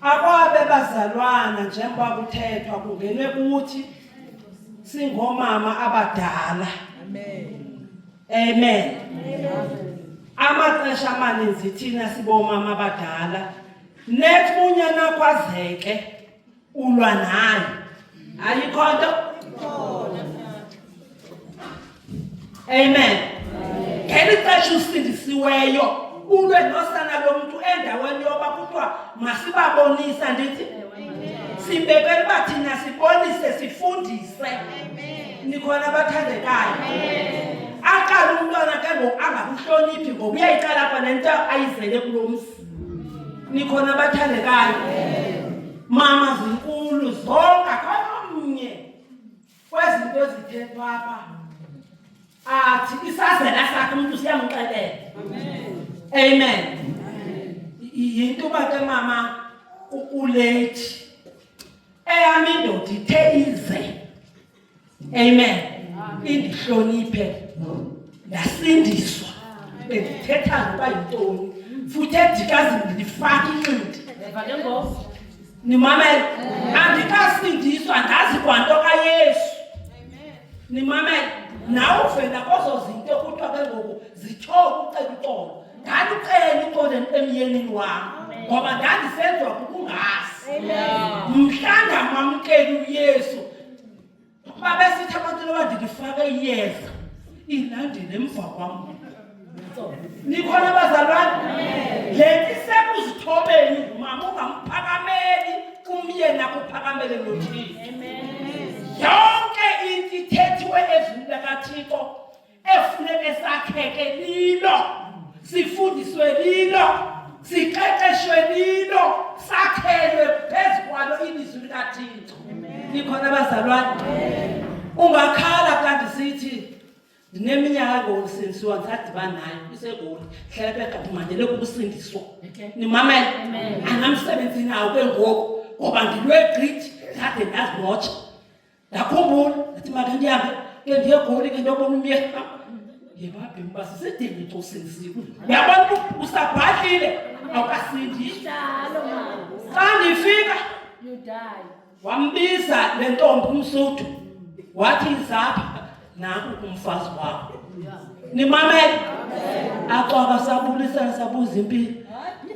Speaker 1: Akwabe bazalwana njengoba kuthethwa kungenwe kuthi singomama abadala. Amen. Amaxesha amaninzi thina sibomama abadala nethi unyana kwazeke ulwa naye. Ayikho nto? Amen. Ngelixesha usindisiweyo ulwe nosana lomuntu endaweni yoba kuthiwa masibabonisa ndithi sibekele bathina sibonise sifundise. Nikhona abathandekayo. Aqala umntwana ke ngoku angakuhloniphi ngoba uyayiqala kwa nento ayizele kulo mzi. Nikhona abathandekayo. Mama zinkulu zonke akhomnye kwezinto ezithethwa apha athi isazela sakhe umuntu siyamxelela. Amen. Yinto ke mama ulate eyami indoda ithe ize. Amen. Indihloniphe ndasindiswa bendithetha ngoba yintoni futhi edikazi ndifaka inqindi.
Speaker 2: Eva ke ngoku
Speaker 1: Nimamele. Andikasindiswa ndazi kwanto kaYesu. Nimamele. Nawe uvela kozo zinto kuthiwa ke ngoku zithoba ucela uxolo. Ndalucela uxolo emyenini wami. Ngoba ndandisenziwa kukungazi. Mhlanga mamkeli uYesu. Babesithi abantu loba ndilifake iyeza. Ilandile emva kwami. Nikhona bazalwane? Lethi sekuzithobeni mama ungamphakameli umyeni akuphakamele nothini. Yonke into ithethiwe ezwini likaThixo efuneke sakheke lilo, sifundiswe lilo, siqeqeshwe lilo, sakhelwe phezu kwalo ilizwi likaThixo. Nikhona bazalwane? Ungakhala kanti sithi ndineminyaka ngokusinziswa ndisadibana nayo iseGoli hlala phakathi mandele kubusindiswa. Nimamele. Angamsebenzini nawo ke ngoku ngoba ndilwegqithi ndade ndazibotsha. Ndakhumbula ndathi make ndihambe ke ndiye eGoli ke ndiyobona umyeni. Yebabhemi basisedinga into usindisiwe. Uyabona usabhadlile awukasindiswa. Xa ndifika wambiza le ntombi umSuthu wathi izapha naku umfazi wakho. Nimamele. Axoka sabulisa sabuza impilo.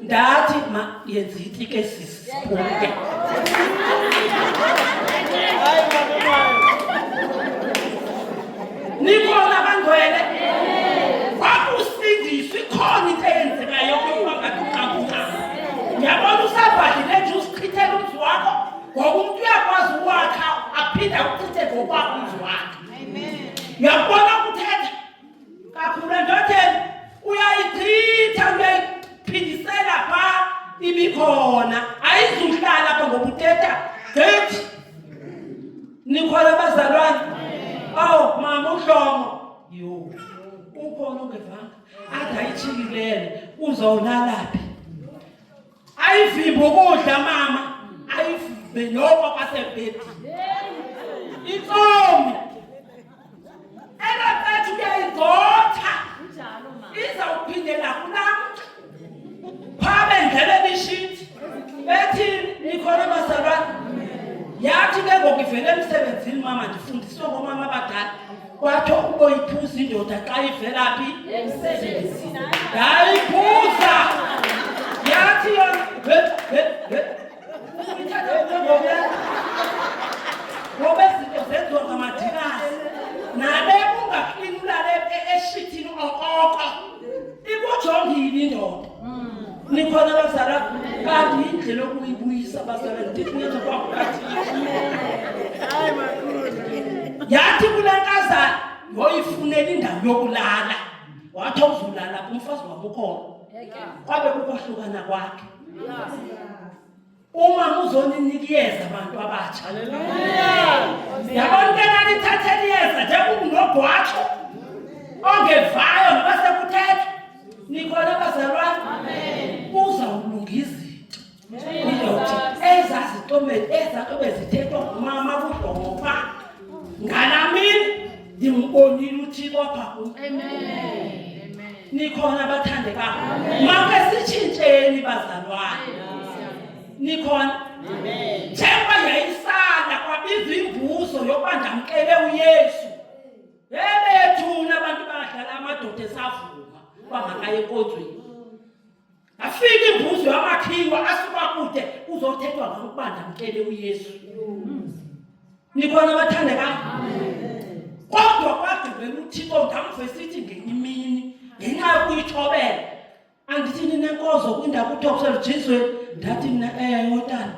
Speaker 1: Ndathi ma yenza ithi ke sisi siphumke. Nikhona bangcwele. Wakusindiswa ikhona into eyenzekayo kwangatuqabuka. Ngiyabona usabhadile nje usichithela umzi wakho. Ngoba umuntu uyakwazi uwakha aphinde akuchithe ngokwakho umzi wakhe. Ngiyabona ukuthetha kakhulu ndotheni uyayichitha uyayiphindisela pha ibikhona ayizuhlala apha ngoba uthetha ngethi. Nikhona bazalwane? Awu mama uDlomo yo ukhona ongevanga athi ayithikilele uzolalaphi ayivimba ukudla mama ayivimbe noko basebhedi inkomi elathi uyayigotha izawuphindela kunamntu phabe ndleleni ishithi bethini. Nikhona bazalwane? Yathi ke ngoku ivele emsebenzini mama ndifundiswe ngomama abadala kwathiwa uboyiphuza indoda xa ivelaphi emsebenzini. Yayiphuza yathi yona ngoba izinto zenziwa ngamadikazi nale ungaqinulale eshithini okoko ikujongile indoda. Nikhona bazalwane? Kanti indlela okuyibuyisa bazalwane ndikuyenza kwaphakathi. Yathi kulenkazana yoyifunela indawo yokulala wathi uzulala kumfazi wami ukhona kwabe kukohlukana kwakhe. Uma uzoninika iyeza abantu abatsha. Yabona ke nalithathe iyeza nje kunogwatsho ongevayo nabasekuthetha. Nikhona bazalwane? Uzawulunga izinto. Ezazitombe zithethwa ngumama kuDlomo pha. Ngalamini ndimbonile uThixo apha kum. Nikhona bathandekayo? Make sitshintsheni bazalwane. Nikhona? Njengoba yayisanda kwabizwa imbuzo yokuba ndamkele uYesu. Bethuna abantu badlala amadoda esavuma bangakaye enkonzweni. Afika imbuzo yamakhiwa asuka kude uzothethwa ngokuba ndamkele uYesu. Nikhona bathandekayo? Kodwa kwagqibela uThixo ngamvesithi ngenye imini ngenxa yokuyithobela. Andithini nenkozo kwindawo kuthiwa kuseJezweni ndathi mna yotana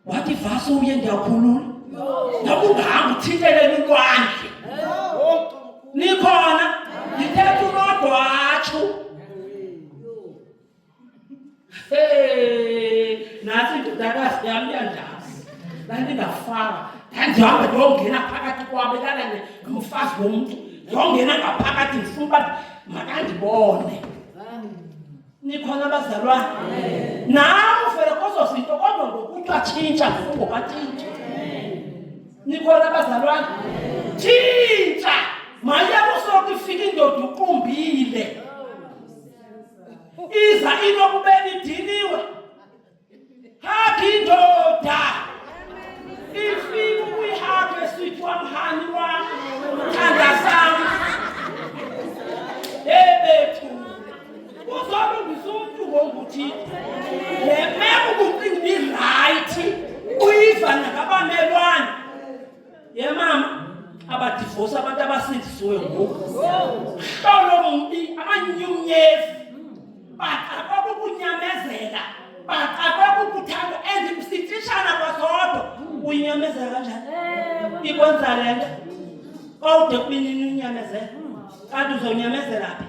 Speaker 1: wathi vasi uye ndiyakhulula. Nakungahamba uthintelele ulwandle. Nikhona? Ndithetha unodwatshu. Nathi indodakazi yami yandazi ndandingafaka ndandihamba ndiyongena phakathi kwabelana nomfazi womntu ndiyongena ngaphakathi ndifuna uba makandibone. Nikhona bazalwane? Nawe uvele kozo zinto kodwa ngokuthi watshintsha mfungo kaThixo. Nikhona bazalwane? Tshintsha mayakusoke ifika indoda uqumbile iza inokubeni idiniwe. Hagi indoda. Ifike uyihage sithi wamhani wami. Thanda sami. Bethu. Uzolungisa umuntu ngokuthi le meko kucinga i-right uyiva nakabamelwane. Ye mama abadivorce abantu abasindisiwe ngoku. Hlolo mumbi amanyumnyezi. Baqaqwa ukunyamezela. Baqaqwa ukuthanda endimsithishana kwasodwa. Uyinyamezela kanjani? Ikwenza lento. Awude kubinini unyamezela. Kanti uzonyamezela phi?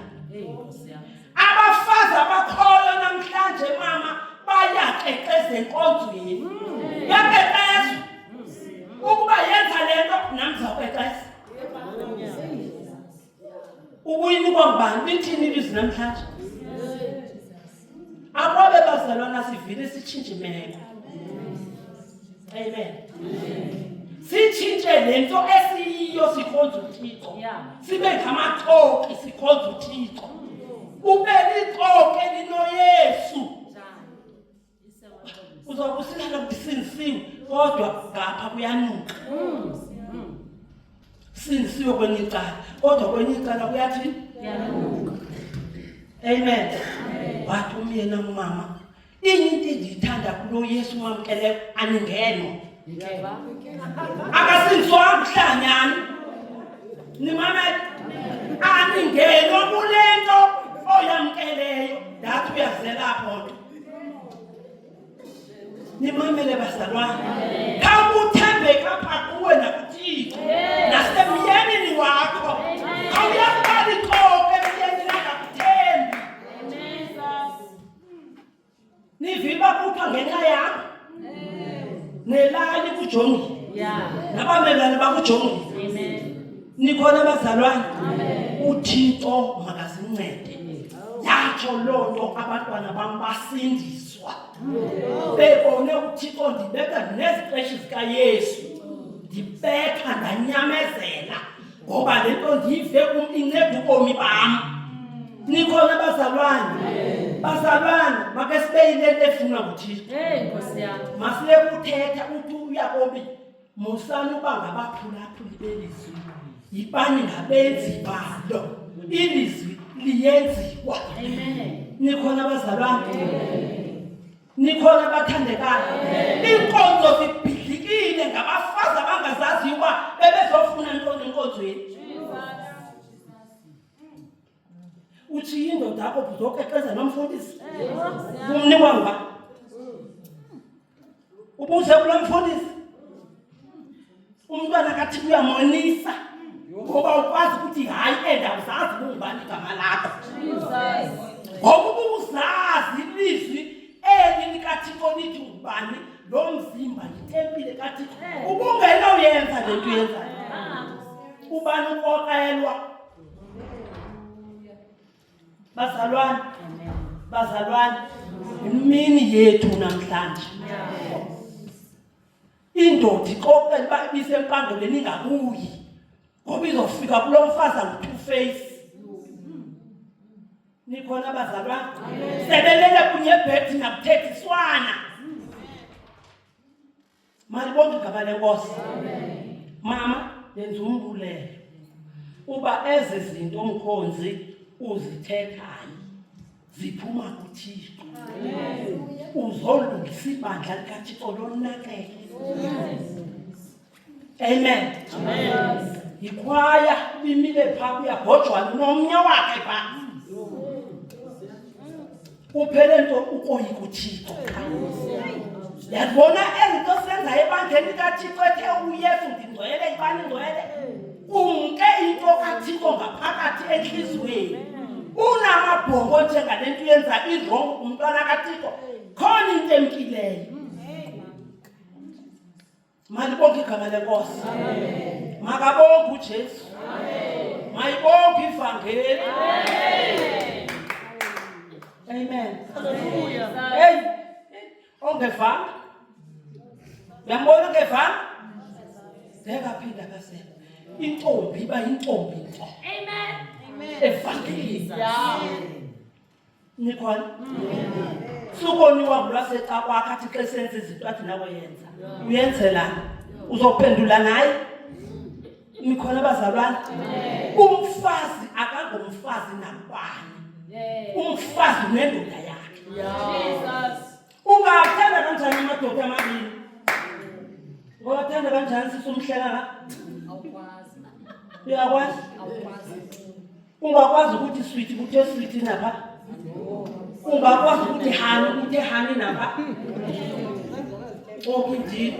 Speaker 1: Abafazi abakhoyo namhlanje mama bayaxexeza enkonzweni. Yaxexeza. Ukuba yenza lento namzaxexeza. Ubuyinikwa ngubani? Lithini ilizwi namhlanje? Ababe bazalwana sivile sitshintshe imeko. Amen. Sitshintshe lento esiyiyo sikhonza uThixo. Sibe ngamaxoki sikhonza uThixo. Ube lixoki linoYesu. Uzokusilela kusinisiwe kodwa ngapha kuyanuka. Sinisiwe kwenye icala kodwa kwenye icala kuyathi kuyanuka. Amen. Wathi umyena mama into endiyithanda kulo Yesu wamkele aningeno. Akasindiswa mhlanyani. Nimama aningeno kulento oyamkeleyo ndathi uyazela apho. Nimamele bazalwane. Khawuthembeka apha kuwe nakuThixo. Nasemyenini wakho. Khawuyakubali konke emyenini angakuthembi. Niviba kuthiwa ngenxa yakho. Nelali kujongi. Nabamelwane bakujongi. Nikhona bazalwane. uThixo makasincede. Yatsho loo nto abantwana bam basindiswa. Bebone uThixo ndibeka nezixesha zikaYesu. Ndibetha ndanyamezela ngoba le nto ndiyive inceda ubomi bam. Nikhona bazalwane. Bazalwane make sibe yile nto efuna nguThixo.
Speaker 2: Nkosi yami.
Speaker 1: Masiye kuthetha uthi uyakobi musani uba ngabaphulaphuli belizwi. Yibani ngabenzi balo. Ilizwi liyenziwa.
Speaker 2: Amen.
Speaker 1: Nikhona abazalwane. Nikhona abathandekayo. Inkonzo zibhidlikile ngabafazi abangazaziyo uba bebezofuna ntoni enkonzweni. Uthi indoda yakho uzoqeqeza nomfundisi. Kumnikwa ngubani? Ubuze kulo mfundisi. Umntwana kathi uyamonisa. Ngoba ukwazi ukuthi hayi endawuzazi ngubani igama lakho. Ngoba ubuzazi ilizwi eli likaThixo lithi ngubani lo mzimba yitempile kaThixo. Ubungena uyenza le nto uyenzayo. Ubani ukokelwa. Bazalwane. Bazalwane. Imini yethu namhlanje. Indoda ixoxela uba ibisempangolweni ingabuyi. Ngoba izofika kulo mfazi angu-two face. Nikhona bazalwane. Sebelele kunye ebhedi nakuthethiswana. Malibonke igama lenkosi. Mama yenza umbulelo uba ezi zinto mkhonzi uzithethayo ziphuma kuThixo. Uzolungisa ibandla likaThixo lonakeke. Amen. Ikhwaya limile phaa kuyagojwana nomnye wakhe phaa. Uphele nto ukoyika uThixo. Yabona ezinto senzayo ebandleni likaThixo ethe uYesu ndingcwele ibani ngcwele. Umke into kaThixo ngaphakathi enhliziyweni. Unamabhongo njengale nto yenza irongo umntwana kaThixo. Khona into emkileyo. Malibonke igama lenkosi. Makabonke uJesu. Mayibonke ivangeli. Amen. Hey, ongevanga. Uyambona ongevanga? Ngekaphinda bese. Intombi iba intombi nto.
Speaker 2: Amen.
Speaker 1: Evangelini. Nikhona? Sukoniwa ngulaseca kwakhe athi xa senze izinto athi nawe yenza. Uyenzelana. Uzophendula naye. Nikhona bazalwane? Umfazi akangomfazi nabani. Umfazi nendoda yakhe. Ungathanda kanjani amadoda amabili? Ungathanda kanjani sisumhlela? Uyakwazi? Ungakwazi ukuthi sweet kuthe sweet napha? Ungakwazi ukuthi hani kuthe hani napha? Okindi.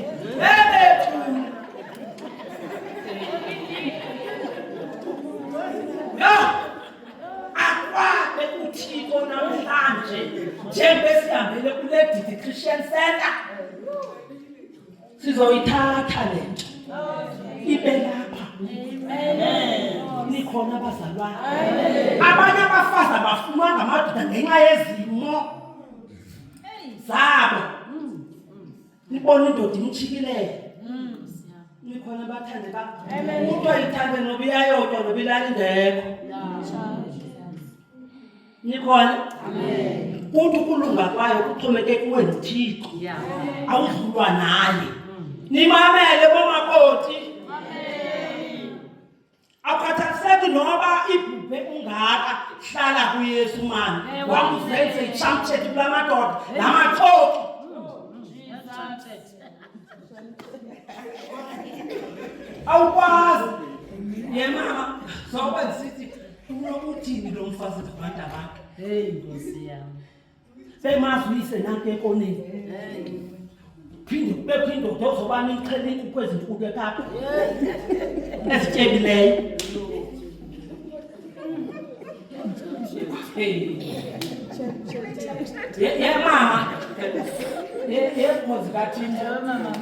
Speaker 1: Akwabe uThixo namhlanje njengoba sihambele kule Didi Christian Center sizoyithatha lento ibe lapha. Nikhona abazalwane? Abanye abafazi abafunwa ngamadoda ngenxa yezimo zabo. Nibona indoda imchikileyo. Nikhona abathandeka? Umuntu ayithande noba iyayodwa noba ilala ingekho. Nikhona? Umuntu kulunga kwayo kuxhomeke kuwe noThixo. Awudlulwa naye. Nimamele bomakoti. Akukhathaliseki noba ibhubhe ungaka hlala kuYesu mani. Wakuzenze ichamchet kula madoda namaxoki. Awukwazi. Ye mama, sawukwenza sithi unokuthini lo mfazi ngabantu abantu.
Speaker 2: Hey Nkosi yami.
Speaker 1: Semazwise nanke ekoneni. Phinde kubekho indoda ozobani imxhela inkukhu ezinkulu ekhapha. Esityebileyo. Ye mama. Ye mkozi kathini.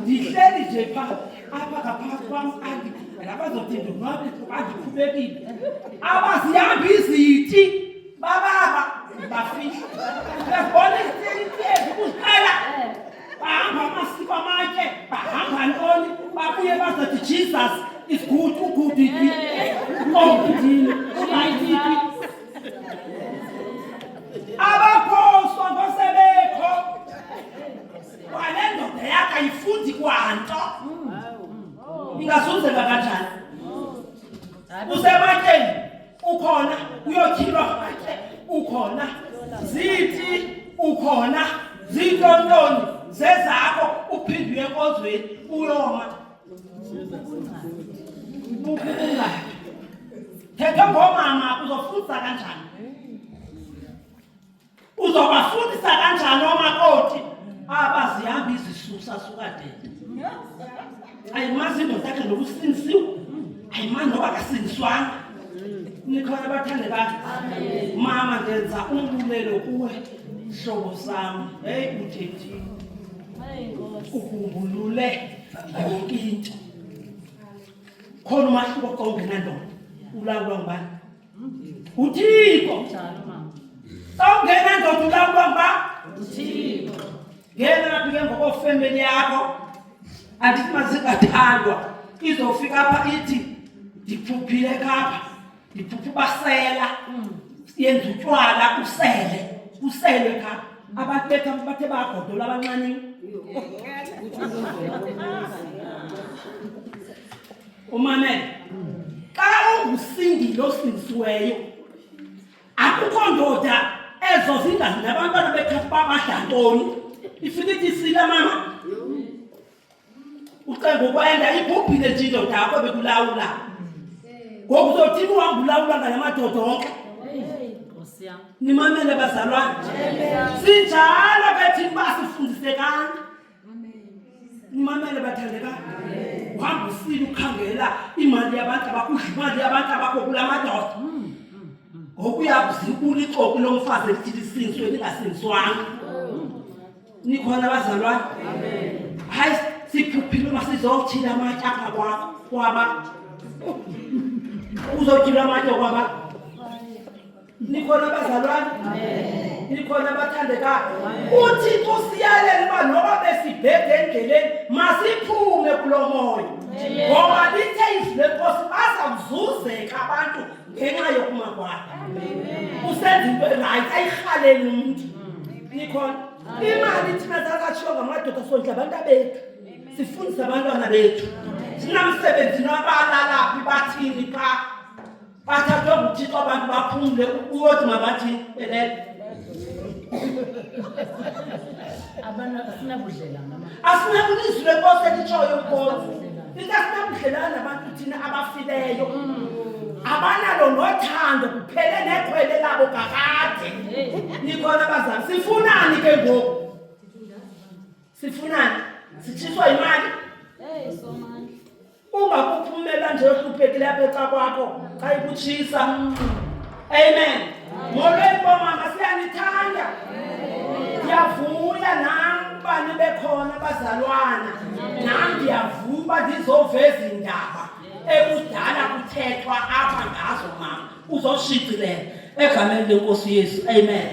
Speaker 1: Ndihleli nje pha apha kapha kwam andi abazothi ndonwabe andikhubekile. Abazihambi izithi bababa bafihla. Besibona isityebi kuziqala. Bahamba amasiko amatye, bahamba ntoni, babuye bazothi Jesus is good, ugood ithi. Okudini, unayithi. Abaphoswa ngosebekho. Kwale ndoda yakhe ayifundi kwanto. Ingazunzeka kanjani? Usematyeni, ukhona, uyotyhilwa amatye, ukhona. Zithi, ukhona, zintontoni. Zezakho uphindwe enkozweni uyoma. Ukungaphi. Thetha ngomama uzofundisa kanjani? Uzobafundisa kanjani omakoti? Abazihamba izisusa sukadede. Ayimazi indoda yakhe nokusinisiwe. Ayimazi noba akasiniswanga. Nikhona abathandekayo? Mama ndenza umbulelo kuwe. Hlobo sami, hey uthethi. Ukhumbulule yonke into. Khona umahluko kongena ndoda. Ulawulwa ngubani? uThixo.
Speaker 2: Njalo mama.
Speaker 1: Sawungena ndoda ulawulwa ngubani?
Speaker 2: uThixo.
Speaker 1: Ngena lapha ke ngokofemeli yakho. Andithi mazingathandwa. Izofika apha ithi ndiphuphile kapha. Ndiphupha basela. Yenza utywala usele kapha. Abantu bethu bathe bagodola abancane. Umamela. Xa ungusindile osindisiweyo. Akukho ndoda ezo zingazi nabantwana bekhaya babadlantoni. Ifike ithi sila mama. Ucengo kwenda ibhubhile nje indoda yakho bekulawula. Ngoku uzothini uhamba ulawula ngala madoda onke?
Speaker 2: Nkosi yami.
Speaker 1: Nimamele bazalwane. Sinjalo ke thina basifundisekanga. Nimamele bathandeka. Uhamba usile ukhangela imali yabantu abakudla imali yabantu abakokula madoda. Ngoku uyakuzikula ixoku lomfazi elithi sinswe lingasinzwanga. Nikhona bazalwane? Amen. Hayi siphuphile masizothila amatye apha kwaba. Uzothila amatye kwaba. Nikhona bazalwane? Amen. Nikhona bathandekayo? uThixo siyalela uba noba besibhede endleleni masiphume kulo moya. Ngoba lithe izwi lenkosi bazawuzuzeka abantu ngenxa yokuma kwakho usenza into right ayirhaleli umuntu nikhona imali thina zakathiwa ngamadoda sondla abantu abethu sifundisa abantwana bethu sinamsebenzini abalalaphi bathini pha bathathwe nguThixo abantu baphumule uyothi mabathi belele asinabulizwi lenkosi elitshoyo nkosi into asinabudlelana nabantu thina abafileyo abanalo nothando kuphele nekhwele labo kakade nikhona bazali sifunani ke ngoku sifunani sithiswa imali ungakuphumela nje uhluphekile apha eca kwakho xa ikutshisa amen molweni bomama siyanithanda ndiyavuya nam uba nibe khona bazalwana nam ndiyavuba ndizoveza indaba ekudala kuthethwa apha ngazo mama uzoshicilela egameni lenkosi Yesu amen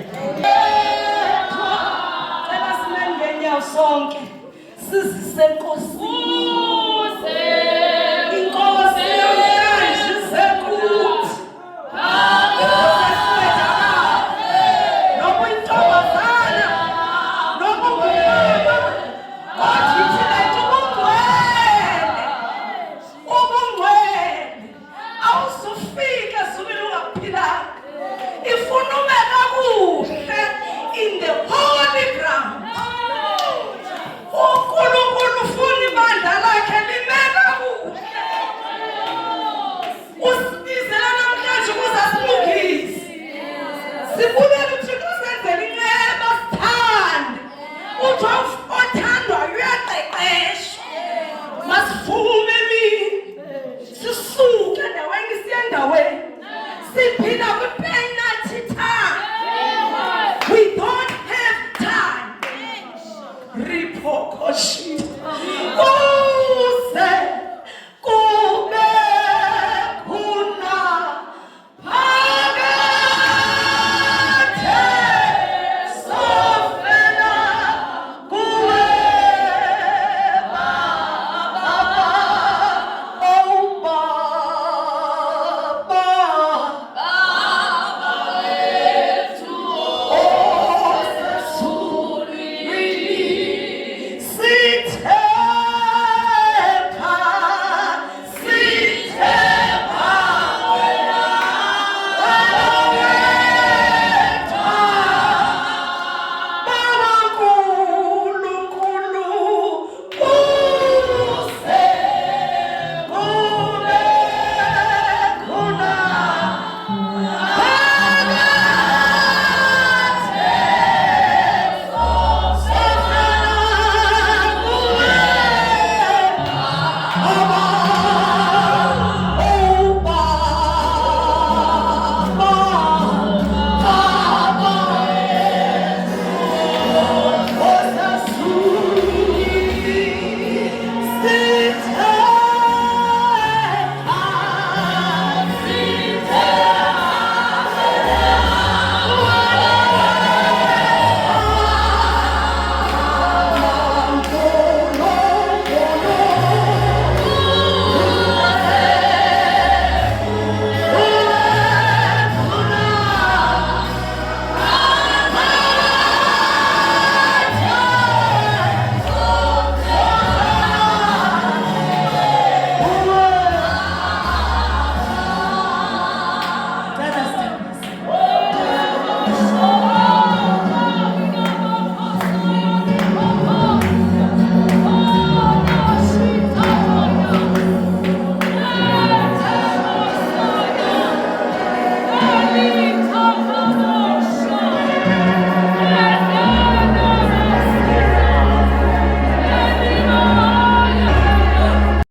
Speaker 5: Cela simele ngenyawo sonke sizise enkosini. Inkosi yamhlanje sekuthi noma uyintombazana noma ungumama kodwa ithi lento ubungcwele awusufika zumile ungaphilanga ifuna ube kakuhle in the holy ground. uNkulunkulu ufuna ibandla lakhe lime kakuhle usibizela namhlanje ukuze asilungise sibulele uThixo senzele inceba sithande uthi othandwayo uyaqeqeshwa masivume emini sisuke endaweni siye endaweni siphila kwi-penalty time we don't have time ripokoshita kuze kube khona phakathe sofela kuwe